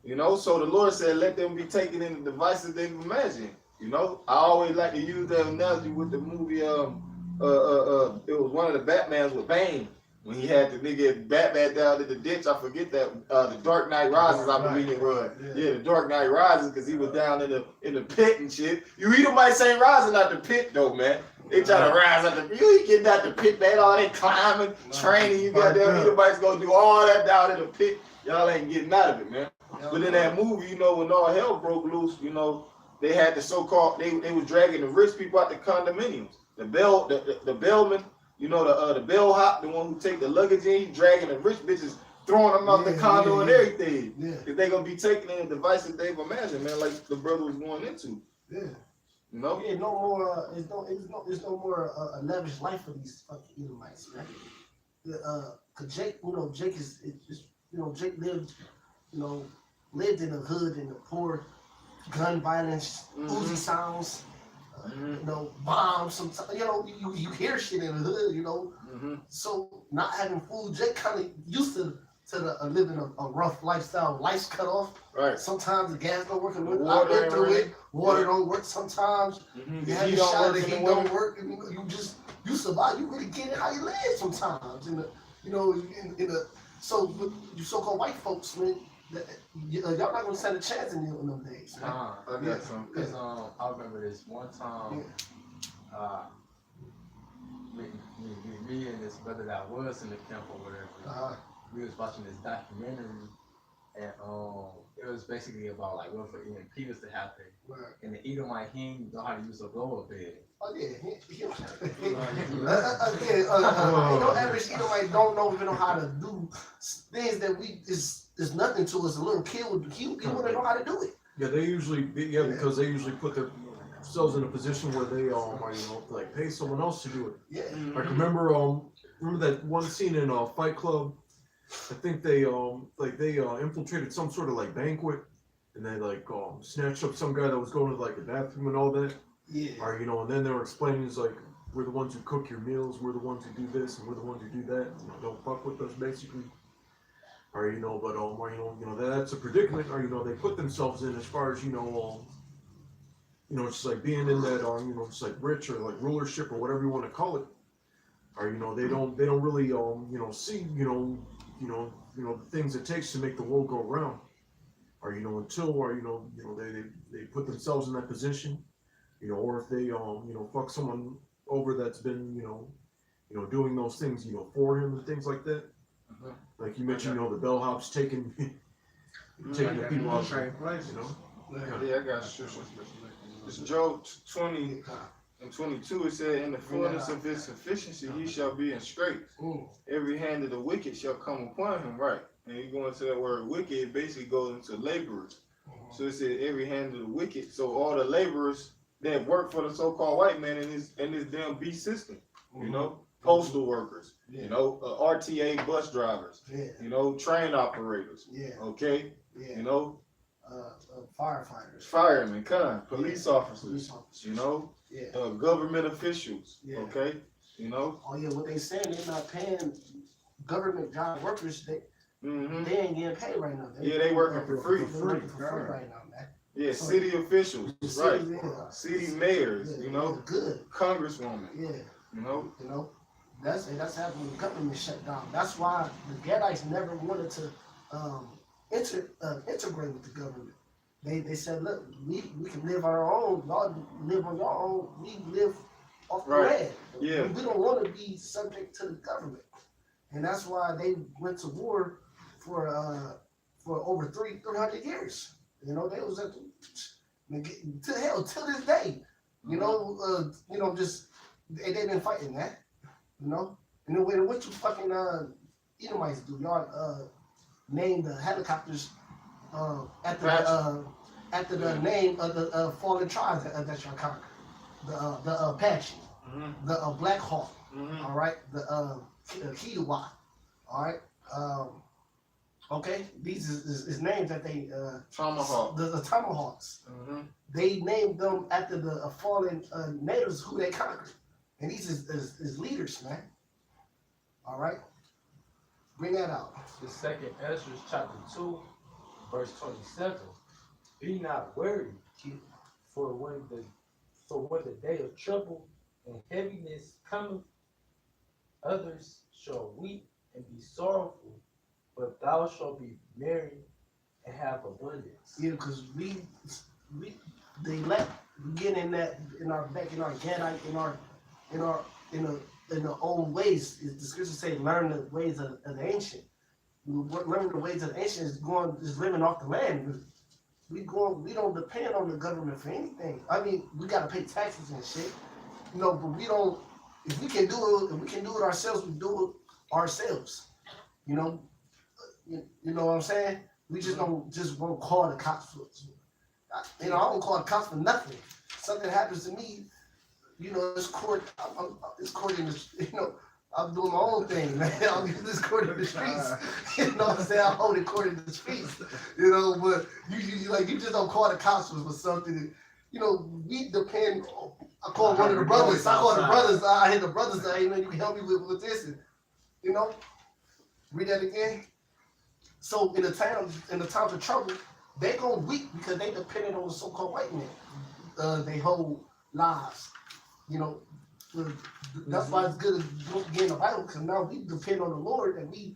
You know, so the Lord said, let them be taken in the devices they've imagined. You know, I always like to use that analogy with the movie, it was one of the Batmans with Bane. When he had the nigga Batman down in the ditch, I forget that The Dark Knight Rises, I believe it was. Yeah, The Dark Knight Rises, because he was down in the pit and shit. You Edomites ain't rising out the pit though, man. They try to rise out the pit. You ain't getting out the pit, man. All that climbing, training, you got them Edomites gonna do all that down in the pit. Y'all ain't getting out of it, man. But in that movie, you know, when all hell broke loose, you know, they had the so-called, they was dragging the rich people out the condominiums. The bellman. You know, the bellhop, the one who take the luggage in, dragging the rich bitches, throwing them out the condo and everything. Yeah. If they gonna be taking in the devices they've imagined, man, like the brother was going into. Yeah. You know? Yeah, no more. It's no more a lavish life for these fucking Edomites, man. Cause Jake, you know, Jake Jake lived in the hood in the poor, gun violence, Uzi sounds. You know, bombs. Sometimes, you know, you hear shit in the hood. You know, so not having food, Jake kind of used to living a rough lifestyle. Lights cut off. Right. Sometimes the gas don't work. I've Water been ain't through running. it. Water don't work sometimes. You have Heat a don't shot, work the in the heat winter. don't work. And you survive. You really get it how you live sometimes. So with you so-called white folks, man, y'all not gonna stand a chance in them days, man. I got some. Cause I remember this one time, me and this brother that was in the camp or whatever, we was watching this documentary, and it was basically about like what for EMP was to happen, and the Edomite he didn't know how to use a blow up bed. Oh yeah, no average Edomite don't even know how to do things that is nothing to us. A little kid would wouldn't know how to do it. Yeah, because they usually put themselves in a position where they like pay someone else to do it. Yeah. Like remember that one scene in Fight Club? I think they infiltrated some sort of like banquet, and they like snatched up some guy that was going to like the bathroom and all that. Yeah. Or and then they were explaining it's like we're the ones who cook your meals, we're the ones who do this, and we're the ones who do that. Don't fuck with us, basically. Or that's a predicament. Or they put themselves in as far as just like being in that just like rich or like rulership or whatever you want to call it. Or they don't really see the things it takes to make the world go around. Or until they put themselves in that position. Or if they fuck someone over that's been doing those things for him and things like that. Like you mentioned, the bellhops taking the people out Same place. Yeah, I got you. It's Job 20 and 22. It said, in the fullness of his sufficiency, he shall be in straits. Every hand of the wicked shall come upon him. Right. And you go into that word wicked, it basically goes into laborers. So it said every hand of the wicked. So all the laborers that work for the so-called white man in this damn beast system, postal workers, Yeah. you know, RTA bus drivers, Yeah, you know, train operators, yeah, okay, yeah. you know, Firefighters. firemen, police Yeah. officers, Police officers. you know, Yeah. government officials, Yeah. okay, you know. Oh yeah, what they saying, they're not paying government job workers, Hmm. they ain't getting paid right now. Yeah, they working for free. They're working for free right now, man. Yeah, So- city officials, The right? city, yeah. City mayors, Yeah, you know, it's good. congresswoman, Yeah, you know. you know, that's happening when the government shut down. That's why the Gadites never wanted to integrate with the government. They said, look, we can live on our own. Y'all live on your own. We live off the Right. land. Yeah. We don't want to be subject to the government, and that's why they went to war for over 300 years. You know, they was at to hell till this day. You know, just they've been fighting that. You know, and then what you fucking Edomites do? Y'all name the helicopters after the name of the fallen tribes that y'all conquered. The Apache, the Black Hawk, all right, the Kiowa, all right. Okay, these is names that they Tomahawk. the Tomahawks. Hmm. They named them after the fallen natives who they conquered, and these is leaders, man. All right, bring that out. The second Ezra chapter 2, verse 27. Be not worried, for when the day of trouble and heaviness cometh, others shall weep and be sorrowful, but thou shalt be merry and have abundance. Yeah, because they let get in that in our Gadite in the old ways. The scriptures say learn the ways of the ancient. Learning the ways of the ancient is living off the land. We don't depend on the government for anything. I mean, we gotta pay taxes and shit, you know, but we don't. If we can do it ourselves, we do it ourselves. You know what I'm saying? We just won't call the cops for it. I don't call the cops for nothing. Something happens to me, you know, it's court. It's court in the, I'm doing my own thing, man. I'm using this court in the streets. You know what I'm saying? I hold it court in the streets. You know, but you just don't call the cops for something. You know, we depend. I call one of the brothers. I call the brothers. I hit the brothers. Hey man, you can help me with this. And, you know, read that again. So in the times of trouble, they gonna weep because they depended on the so-called white man. They whole lives. You know, that's why it's good to get in the Bible, because now we depend on the Lord and we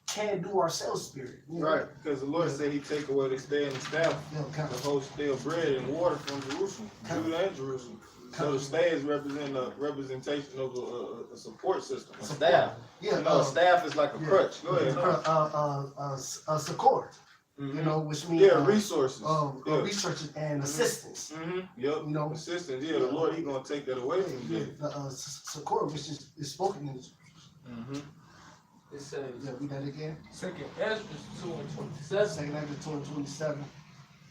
can't do ourselves spirit. You know? Right, because the Lord said He take away the stay and the staff, Yeah, kind the of. whole stale bread and water from Jerusalem, Judah and Jerusalem. So the stairs represent a representation of a support system, a staff. Yeah, You know, a staff is like a crutch. Go ahead. a support. Mhm. You know, which means Yeah, resources. Yeah. researches and assistance. Mm-hmm. Yep. You know, Assistance. Yeah, the Lord, He gonna take that away from yeah, you. the support, which is spoken in the scriptures. Mm-hmm. It says, Yeah, read that again. second Ezra 2 and 27. Second Ezra 2 and 27.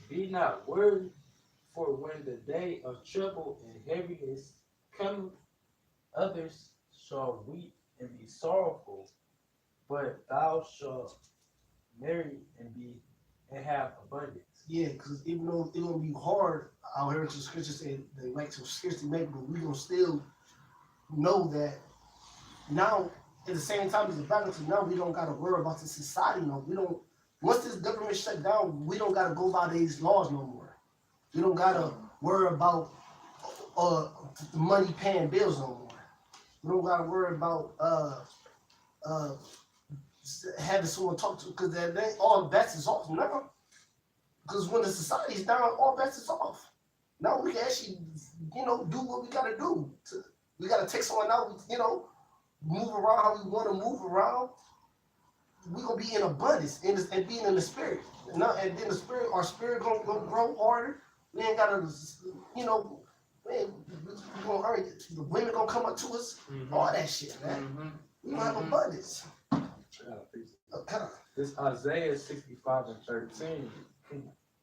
Be not worried, for when the day of trouble and heaviness cometh, others shall weep and be sorrowful, but thou shalt marry and have abundance. Yeah, because even though it's gonna be hard out here, the scriptures say they like to scarcely make it, but we gonna still know that now at the same time as the battle, so now we don't gotta worry about the society. No, we don't. Once this government shut down, we don't gotta go by these laws no more. We don't gotta worry about money paying bills no more. We don't gotta worry about having someone talk to, because they all bets is off now. Because when the society's down, all bets is off. Now we can actually, do what we gotta do. We gotta take someone out, move around how we want to move around. We gonna be in abundance and being in the spirit. And then our spirit gonna grow harder. We ain't gotta, man, we gonna earn it. The women gonna come up to us. All that shit, man. Mm-hmm. We gonna have abundance. Okay. This Isaiah 65 and 13,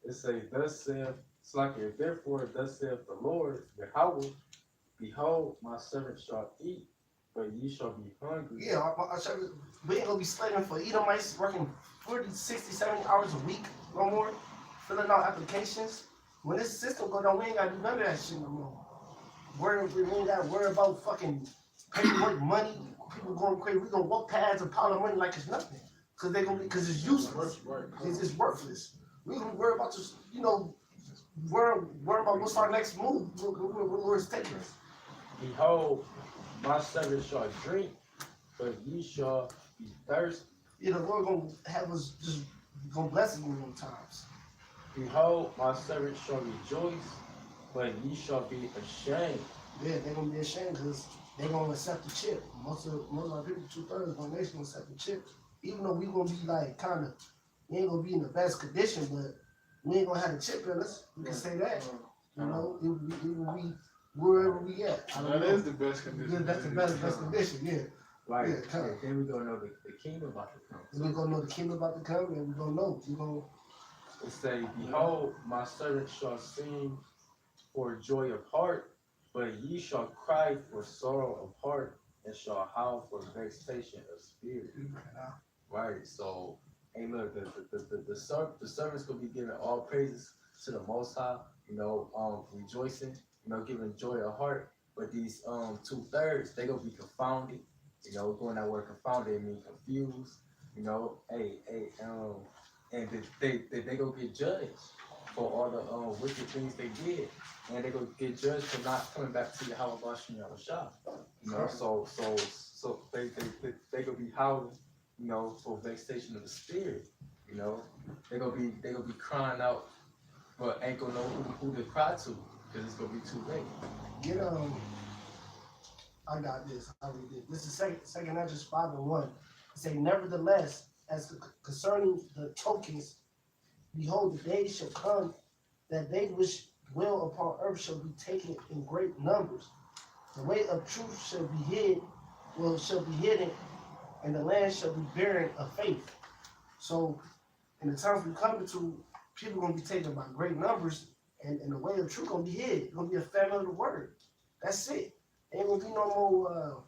it says, thus saith Slacker, therefore thus saith the Lord, Yahweh, behold, my servant shall eat but ye shall be hungry. Yeah, we ain't gonna be slaving for Edomites working 40, 60, 70 hours a week, no more, filling out applications. When this system go down, we ain't gotta do none of that shit no more. We ain't gotta worry about fucking paperwork, money, people going crazy. We gonna walk past a pile of money like it's nothing. Cause cause it's useless. It's worthless. We gonna worry about just, worry about what's our next move, where it's taking us. Behold, my servant shall drink, but ye shall be thirsty. The Lord gonna have us just gonna bless us in them times. Behold, my servant shall rejoice, but ye shall be ashamed. Yeah, they're gonna be ashamed because they're gonna accept the chip. Most of our people, 2/3 of our nation gonna accept the chip. Even though we gonna be like we ain't gonna be in the best condition, but we ain't gonna have the chip in us. We can say that. It will be wherever we at. That is the best condition. Yeah, that's the best condition, yeah. Like, Yeah, come on. then we gonna know the kingdom about to come. We're gonna know the kingdom about to come, and we're gonna know. It say, behold, my servant shall sing for joy of heart, but ye shall cry for sorrow of heart, and shall howl for vexation of spirit. Right. So, hey, look, the servant's gonna be giving all praises to the Most High. Rejoicing. Giving joy of heart. But these 2/3, they gonna be confounded. Going that word confounded mean confused. And they gonna get judged for all the wicked things they did, and they gonna get judged for not coming back to Yahweh Bashim Yahushua. So they gonna be howling, for vexation of the spirit. They gonna be crying out, but ain't gonna know who to cry to, because it's gonna be too late. I got this. I read this. This is second Ezra 5:1. It say, nevertheless, as concerning the tokens, behold, the days shall come that they which dwell upon earth shall be taken in great numbers. The way of truth shall be hidden, and the land shall be barren of faith. So, in the times we come to, people gonna be taken by great numbers, and the way of truth gonna be hid. It's gonna be a famine of the word. That's it. Ain't gonna be no more.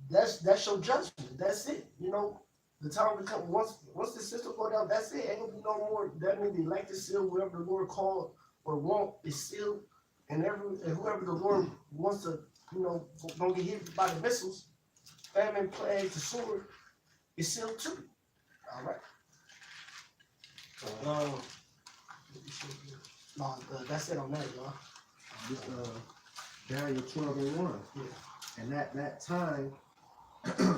That's your judgment. That's it. The time to come, once the system go down, that's it. Ain't gonna be no more. That means the elected seal, whoever the Lord called or want is sealed, and whoever the Lord wants to, don't get hit by the missiles, famine, plague, the sword, is sealed too. All right. No, that's it on that, y'all. This, Daniel 12:1. Yeah. And at that time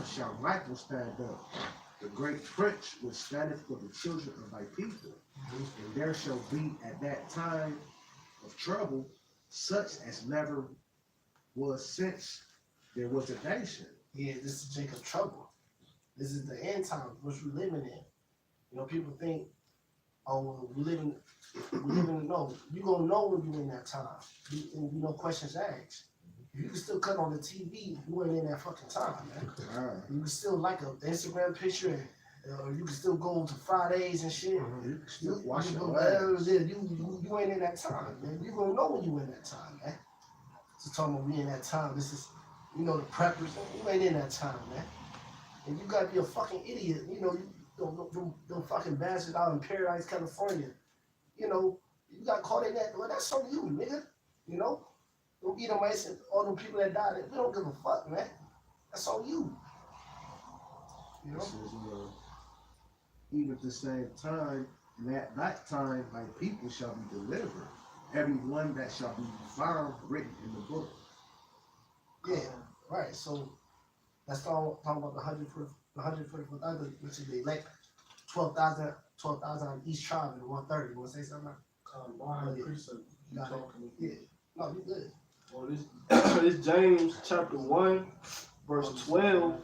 shall Michael stand up, the great prince which standeth for the children of thy people. And there shall be at that time of trouble such as never was since there was a nation. Yeah, this is Jacob's trouble. This is the end times, which we're living in. People think, we living no. You gonna know when you in that time. And questions asked. You can still cut on the TV, you ain't in that fucking time, man. You can still like an Instagram picture, and you can still go to Fridays and shit. You can still watch you ain't in that time, man. You gonna know when you in that time, man. So talking about we in that time, this is, the preppers, you ain't in that time, man. And you gotta be a fucking idiot, them fucking bastards out in Paradise, California. You got caught in that, well, that's on you, nigga. Them Edomites and all them people that died, we don't give a fuck, man. That's on you. This is, even at the same time, and at that time, thy people shall be delivered, every one that shall be found written in the book. Yeah, right. So that's talking about the 144,000, which is the elect 12,000 on each tribe and 130. You want to say something? Yeah. No, you good. Well, this James chapter 1, verse 12.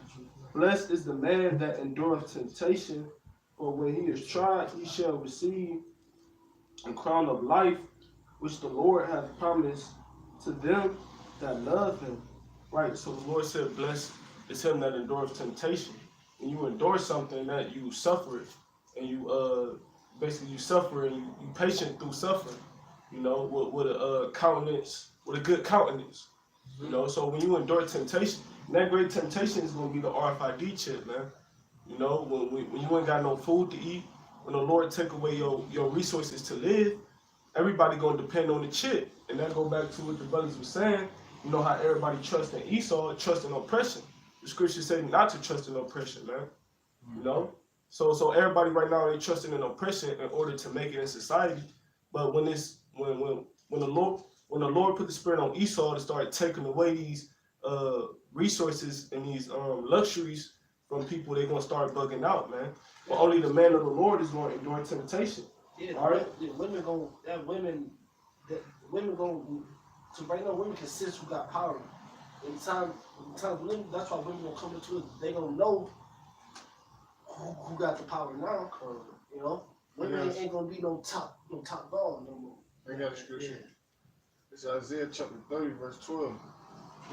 Blessed is the man that endureth temptation, for when he is tried, he shall receive a crown of life, which the Lord hath promised to them that love him. Right, so the Lord said, blessed is him that endureth temptation. When you endure something that you suffer, and you basically you suffer and you patient through suffering, with a countenance, with a good countenance. You know, so when you endure temptation, that great temptation is gonna be the RFID chip, man. You know, when you ain't got no food to eat, when the Lord take away your resources to live, everybody gonna depend on the chip. And that go back to what the brothers were saying. You know how everybody trusts in Esau, trust in oppression. The scripture say not to trust in oppression, man. You know? So everybody right now they trusting in oppression in order to make it in society. But when the Lord put the spirit on Esau to start taking away these resources and these luxuries from people, they're gonna start bugging out, man. But only the man of the Lord is gonna endure temptation. Yeah, All right. women go. So right now, women can sense who got power. In time, women, that's why women gonna come into it. They gonna know who got the power now. You know, women ain't gonna be no top dog no more. I got a scripture. It's Isaiah chapter 30, verse 12.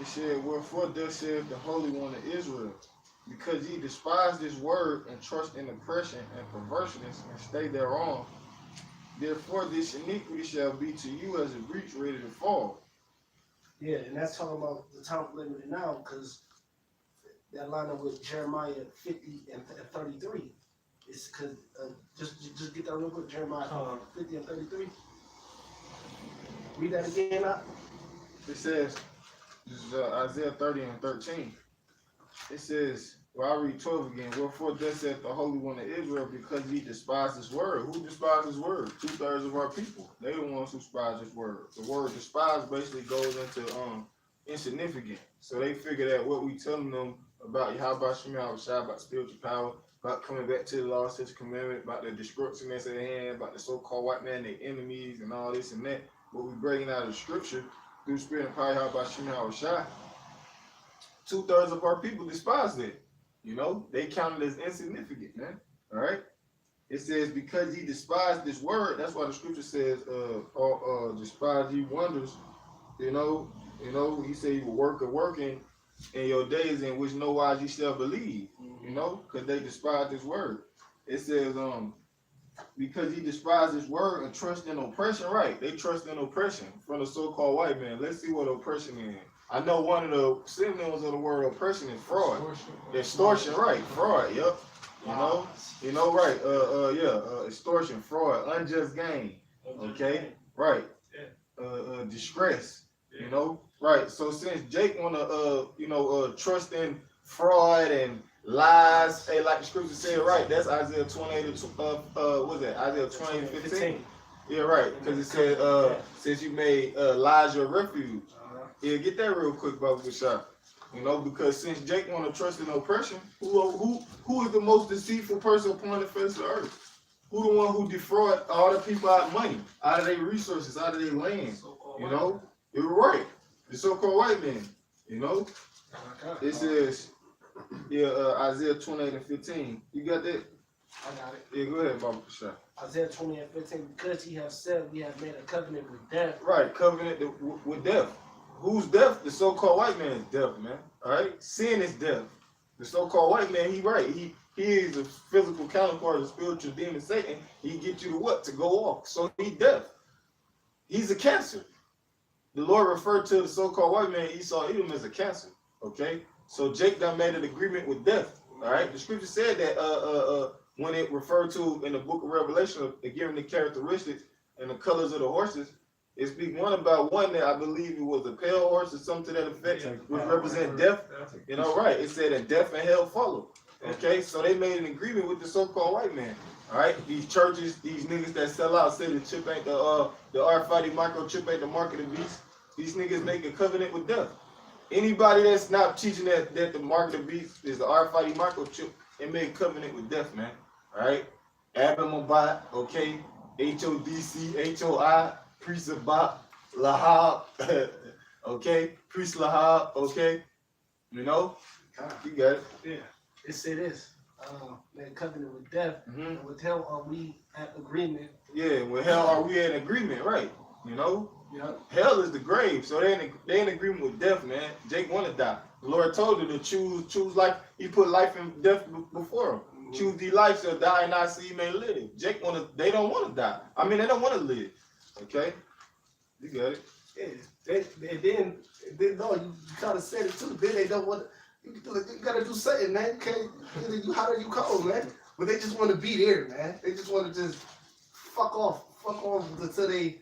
It said, "Wherefore thus saith the Holy One of Israel, because ye despise this word and trust in oppression and perverseness and stay thereon, therefore this iniquity shall be to you as a breach ready to fall." Yeah, and that's talking about the time we're living in now, because that line up with Jeremiah 50 and 33. It's because just get that real quick. Jeremiah 50 and 33. Read that again. It says, this is Isaiah 30 and 13. It says, well, I'll read 12 again. "Wherefore thus saith the Holy One of Israel, because ye despise this word." Who despise this word? 2/3 of our people. They the ones who despise this word. The word despise basically goes into insignificant. So they figure that what we telling them about Yahweh Shem Yahushua, about spiritual power, about coming back to the law, such a commandment, about the destruction that's at hand, about the so-called white man, their enemies, and all this and that. What we breaking out of the scripture through spirit and power, Yahweh Shem Yahushua. 2/3 of our people despise that. You know, they count it as insignificant, man. All right. It says, "Because ye despise this word," that's why the scripture says, "Despise ye wonders." You know, he said you will working in your days in which no wise ye shall believe. You know, because they despise this word. It says, "Because ye despise this word and trust in oppression," right? They trust in oppression from the so-called white man. Let's see what oppression is. I know one of the synonyms of the word oppression is fraud. Extortion, right? Fraud, yep. You know, right? Extortion, fraud, unjust gain. Okay, right? Distress. You know, right? So since Jake wanna, trust in fraud and lies, hey, like the scripture said, right? That's Isaiah 28. What's that? Isaiah 20:15. Yeah, right. Because it said, since you made lies your refuge. Yeah, get that real quick, Baba Bashar. You know, because since Jake want to trust in oppression, who is the most deceitful person upon the face of the earth? Who the one who defraud all the people out of money, out of their resources, out of their land? You know, you're right. The so-called white man. You know, it says, Isaiah 28 and 15. You got that? I got it. Yeah, go ahead, Baba Bashar. Isaiah 20 and 15. "Because he has said, we have made a covenant with death." Right, covenant with death. Who's death? The so-called white man is death, man. All right, sin is death. The so-called white man, he right. He is a physical counterpart of the spiritual demon Satan. He get you to what? To go off. So he death. He's a cancer. The Lord referred to the so-called white man Esau Edom as a cancer. Okay, so Jake done made an agreement with death. All right, the scripture said that when it referred to in the book of Revelation, giving the characteristics and the colors of the horses. It speaks one about one that I believe it was a pale horse or something to that effect, which represent death. You know, right? It said that death and hell follow. Okay, so they made an agreement with the so-called white man. All right, these churches, these niggas that sell out, say the chip ain't the RFID microchip ain't the mark of the beast. These niggas make a covenant with death. Anybody that's not teaching that the mark of the beast is the RFID microchip, they make a covenant with death, man. All right, Abimabat, okay, HODC, HOI. Priest Abba, Lahab, okay, Priest Lahab, okay, you know, you got it. Yeah, it said this. That covenant with death, and with hell are we at agreement. Yeah, with hell are we in agreement, right? You know, Yep. Hell is the grave, so they in agreement with death, man. Jake want to die. The Lord told him to choose life. He put life and death before him. Choose the life, so die and not see you may live. Jake they don't want to die. I mean, they don't want to live. Okay, you got it. Yeah. then no, you kind of said it too. Then they don't want. You gotta do something, man. You can't. You hot or you cold, man. But they just want to be there, man. They just want to just fuck off until they.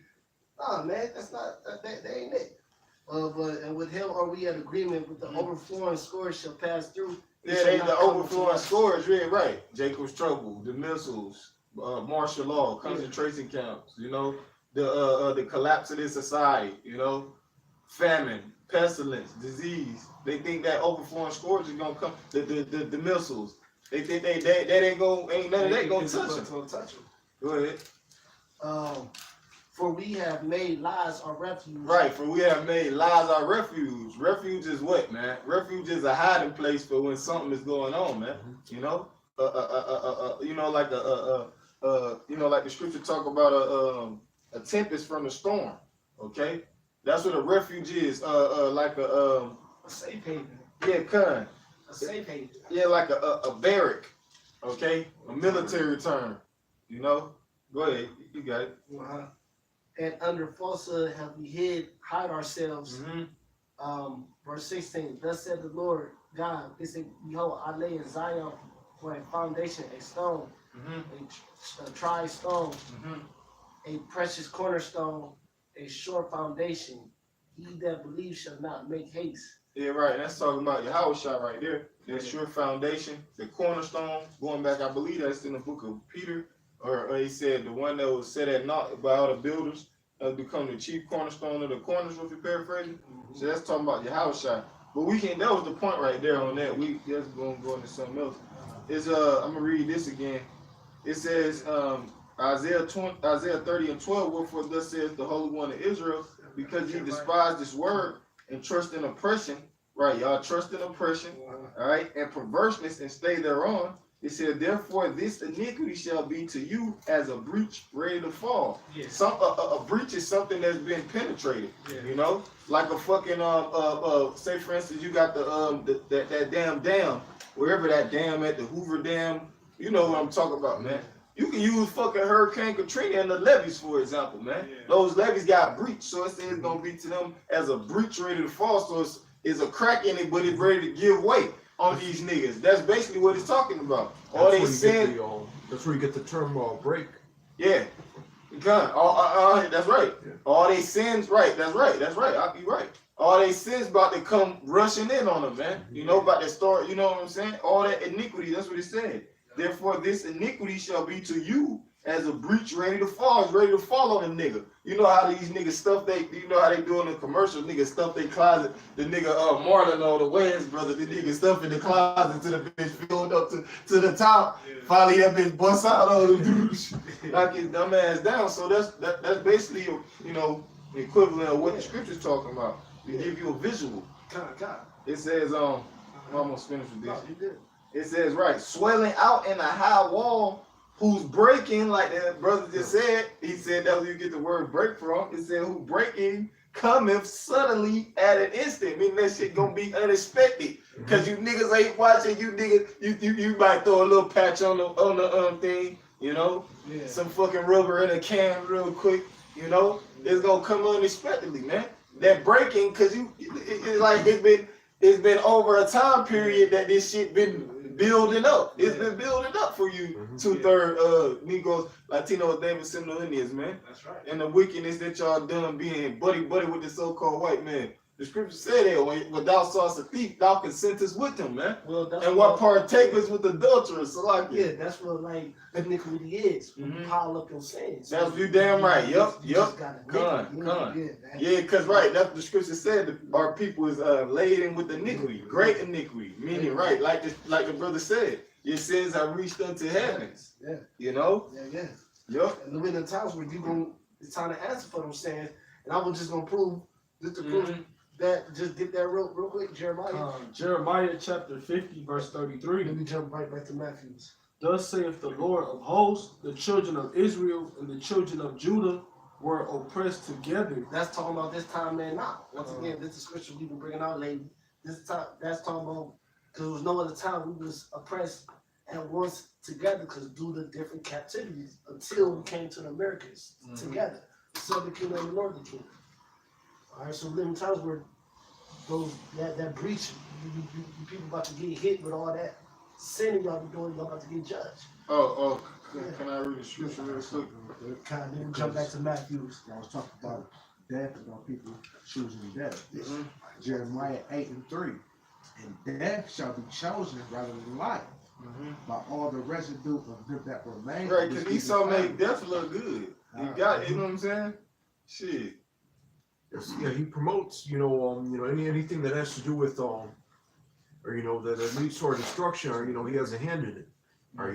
Nah, man, that's not. That ain't it. But and with him, are we in agreement with the overflowing scores shall pass through? Yeah, they the overflowing scores, yeah, right. Jacob's trouble, the missiles, martial law, concentration camps, you know, the collapse of this society, you know, famine, pestilence, disease. They think that overflowing scores is gonna come. The missiles. They think they ain't none of that gonna touch them. Go ahead. For we have made lies our refuge. Right, for we have made lies our refuge. Refuge is what, man? Refuge is a hiding place for when something is going on, man. You know, you know, like you know, like the scripture talk about a tempest from the storm. Okay, that's what a refuge is. Like a safe haven. Yeah, kind. A safe haven. Yeah, like a barrack. Okay, a military term. You know, go ahead, you got it. And under falsehood have we hide ourselves. Verse 16, thus said the Lord God, he said, behold, I lay in Zion for a foundation, a stone, a tried stone, a precious cornerstone, a sure foundation. He that believes shall not make haste. Yeah, right. That's talking about your house shot right there. That sure foundation, the cornerstone. Going back, I believe that's in the book of Peter. Or he said the one that was set at naught by all the builders has become the chief cornerstone of the corners, if you paraphrase it. So that's talking about your house shot. But we can't, that was the point right there on that. We just gonna go into something else. It's I'm gonna read this again. It says Isaiah 30 and 12, wherefore thus says the Holy One of Israel, because ye despise this word and trust in oppression, right? Y'all trust in oppression, all right, and perverseness and stay thereon. It said, therefore, this iniquity shall be to you as a breach ready to fall. Yeah. A breach is something that's been penetrated. Yeah. You know, like a fucking say for instance, you got that damn dam, wherever that dam at, the Hoover Dam. You know what I'm talking about, man. You can use fucking Hurricane Katrina and the levees, for example, man. Yeah. Those levees got breached, so it says it's gonna be to them as a breach ready to fall. So it's a crack in it, but it's ready to give way on these niggas. That's basically what it's talking about. All they said. That's where you get the term break. Yeah. That's right. Yeah. All they sins, right. That's right. I'll be right. All they sins about to come rushing in on them, man. You know, about to start, you know what I'm saying? All that iniquity, that's what it said. Therefore, this iniquity shall be to you as a breach ready to fall. It's ready to fall on a nigga. You know how these niggas stuff you know how they do in the commercial, niggas stuff they closet. The nigga Marlon or the Wayans brother, the nigga stuff in the closet to the bitch filled up to the top. Yeah. Finally that bitch busts out on the douche. Knock his dumb ass down. So that's basically, you know, the equivalent of what the scripture's talking about. We give you a visual. It says, I'm almost finished with this. You did. It says, right, swelling out in a high wall, who's breaking, like the brother just said, he said that's where you get the word break from. It said, who breaking cometh suddenly at an instant. Meaning that shit gonna be unexpected. Cause you niggas ain't watching, you niggas, you might throw a little patch on the thing, you know? Yeah. Some fucking rubber in a can real quick, you know? It's gonna come unexpectedly, man. That breaking, cause it's like it's been over a time period that this shit been building up. It's been building up for you, 2/3 Negroes, Latinos, David Seminole Indians, man. That's right. And the wickedness that y'all done being buddy with the so-called white man. The scripture said that when thou sawest a thief, thou consentest with him, man. Well, and what partakers with adulterers. So like that's what like iniquity is. When you pile up your sins. That's you damn right. Yep. Con. Yeah, because right, that's what the scripture said. That our people is laden with iniquity, great iniquity. Meaning right, like the brother said, your sins have reached unto heavens. Yeah. You know? Yeah. Yep. And there been times where it's time to answer for them sins, and I was just gonna prove that. Just get that real quick, Jeremiah. Jeremiah chapter 50, verse 33. Let me jump right back to Matthews. Thus saith the Lord of hosts, the children of Israel and the children of Judah were oppressed together. That's talking about this time and now. Once again, this is scripture we've been bringing out lately. This time, that's talking about, because there was no other time we was oppressed at once together, because due to different captivities, until we came to the Americas together. The Southern Kingdom and the Northern Kingdom. All right, so we live in times where that breach, you people about to get hit with all that sin y'all be doing, y'all about to get judged. Can I read the scripture real quick? Kind of, then we jump back to Matthews. I was talking about death and about people choosing death. Jeremiah 8:3. And death shall be chosen rather than life by all the residue of them that remain. Right, because Esau made death look good. You got, you know what I'm saying? Shit. Yes, yeah, he promotes, anything that has to do with, or that leads toward destruction, or he has a hand in it, or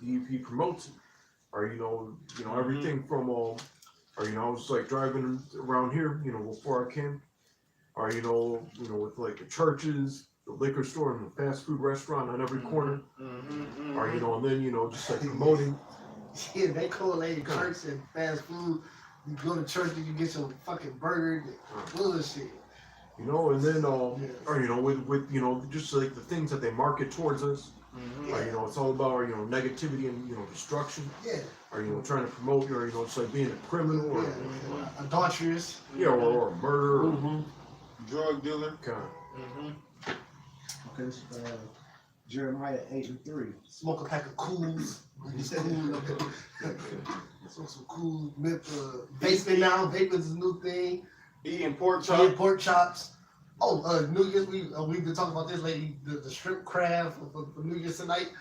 he promotes it, or everything from, I was like driving around here, before I came, or with like the churches, the liquor store, and the fast food restaurant on every corner, or and then just like promoting. Yeah, they correlated church and fast food. You go to church and you get some fucking burger and bullshit. And then with just like the things that they market towards us. It's all about negativity and destruction. Yeah. Or trying to promote it's like being a criminal or adulterous. Yeah, or a murderer. Drug dealer. Kind Okay, this is, Jeremiah 8:3. Smoke a pack of cools. It's cool. Smoke some cool. Vaping now. Vaping is a new thing. Eating pork chops. Eating pork chops. Oh, New Year's we've been talking about this lady, the shrimp crab for New Year's tonight.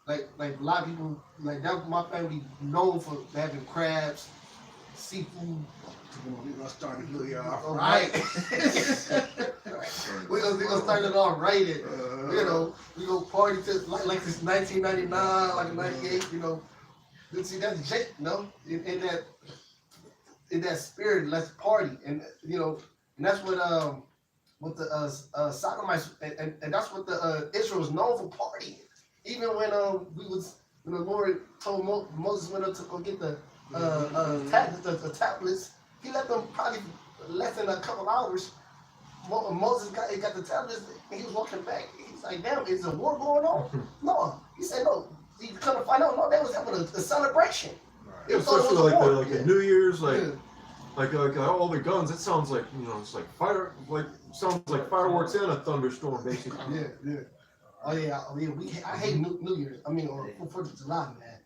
Like a lot of people, like that. My family known for having crabs, seafood. We're gonna start the new year off All right. We're gonna start it off right. We go party to like this 1999, like 98. You see that's Jake, in that spirit, let's party, and and that's what the Sodomites, and that's what the Israel was known for, partying. Even when when the Lord told Moses went up to go get the tablets, he let them probably less than a couple hours. Moses got the tablets, and he was walking back. He's like, "Damn, is a war going on?" No, he said, "No." He couldn't find out. No, they was having a celebration. Yeah, especially like the New Year's, like all the guns. It sounds like it's like fire, sounds like fireworks and a thunderstorm, basically. Yeah. Oh yeah. I hate New Year's. I mean, or 4th of July, man.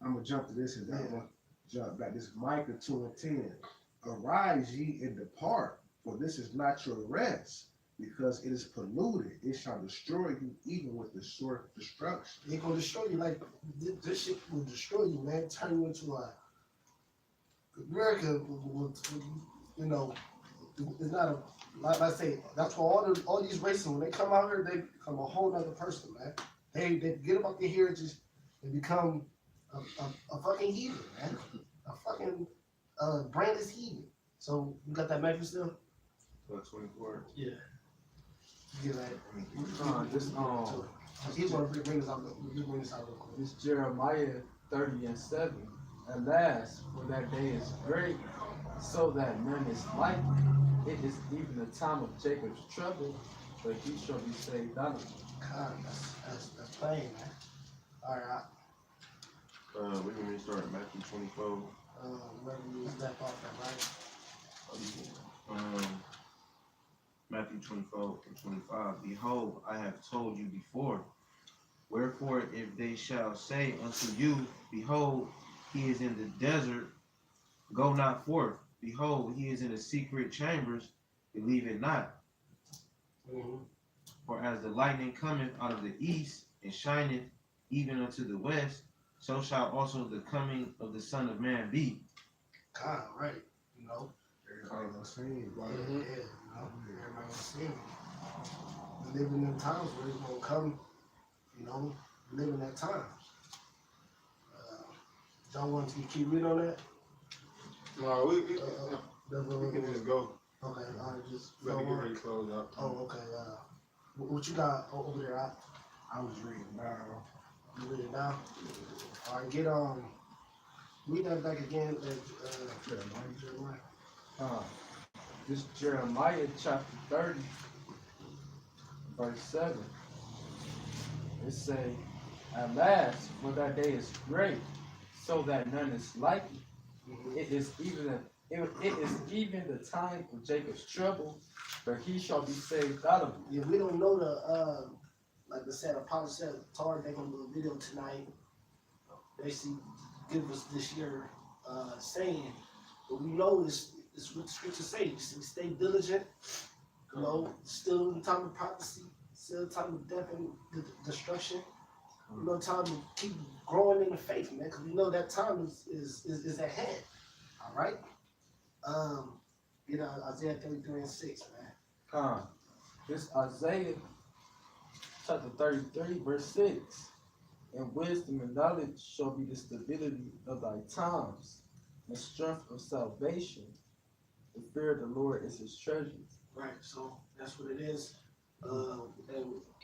I'm gonna jump to this and I'm gonna jump back. This is Micah 2:10. Arise ye and depart, for this is not your rest, because it is polluted. It shall destroy you even with the sword of destruction. It's gonna destroy you. Like this shit will destroy you, man. Turn you into America it's not a, like I say, that's why all these races, when they come out here, they become a whole nother person, man. They get about their heritage and become a fucking heathen, man. A fucking brainless heathen. So you got that Matthew still? 24. Yeah. You get that? He's gonna bring this out. Bring this out real quick. This Jeremiah 30:7. Alas, for that day is great, so that none is like it. It is even the time of Jacob's trouble, but he shall be saved out of it. God, that's plain, man. All right. We can start at Matthew 24. Wherever you step off at, right? Matthew 24:25. Behold, I have told you before. Wherefore, if they shall say unto you, behold, he is in the desert, go not forth. Behold, he is in the secret chambers, believe it not. For as the lightning cometh out of the east, and shineth even unto the west, so shall also the coming of the Son of Man be. God, right. Everybody gonna see it. Everybody gonna see it. We living in times where it's gonna come, living at times. Y'all want to keep reading on that? No, we can just go. Okay, all right, just Let go me get on. ready to close out. Oh, okay. What you got over there? I was reading now. You read it now? All right, read that back again. Jeremiah. This Jeremiah chapter 30, verse 7. It say, alas, for that day is great, so that none is like it. It is even it is even the time of Jacob's trouble, but he shall be saved out of it. Yeah, we don't know the like I said, Apollo said, Tar, they're gonna do a video tonight. Basically, give us this year saying, but we know it's what the scripture says. Stay diligent. You know, still in the time of prophecy, still in the time of death and destruction. You know, time to keep growing in the faith, man, because we know that time is ahead. All right. You know, Isaiah 33:6, man. This Isaiah chapter 33, verse 6. And wisdom and knowledge shall be the stability of thy times, and strength of salvation. The fear of the Lord is his treasure. Right, so that's what it is. And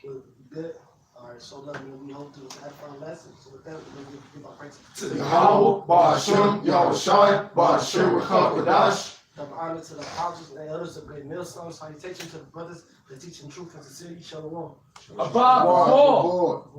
we're good. All right, so nothing we hope to edify lesson. So with that, we're going to give our praise To the Yahweh, Ba'ashem, Yahushai, Ba'ashem, Rakam Double honor to the apostles and the elders of great millstones. Salutation to the brothers that teach in truth and sincerity. Shalom. Above all.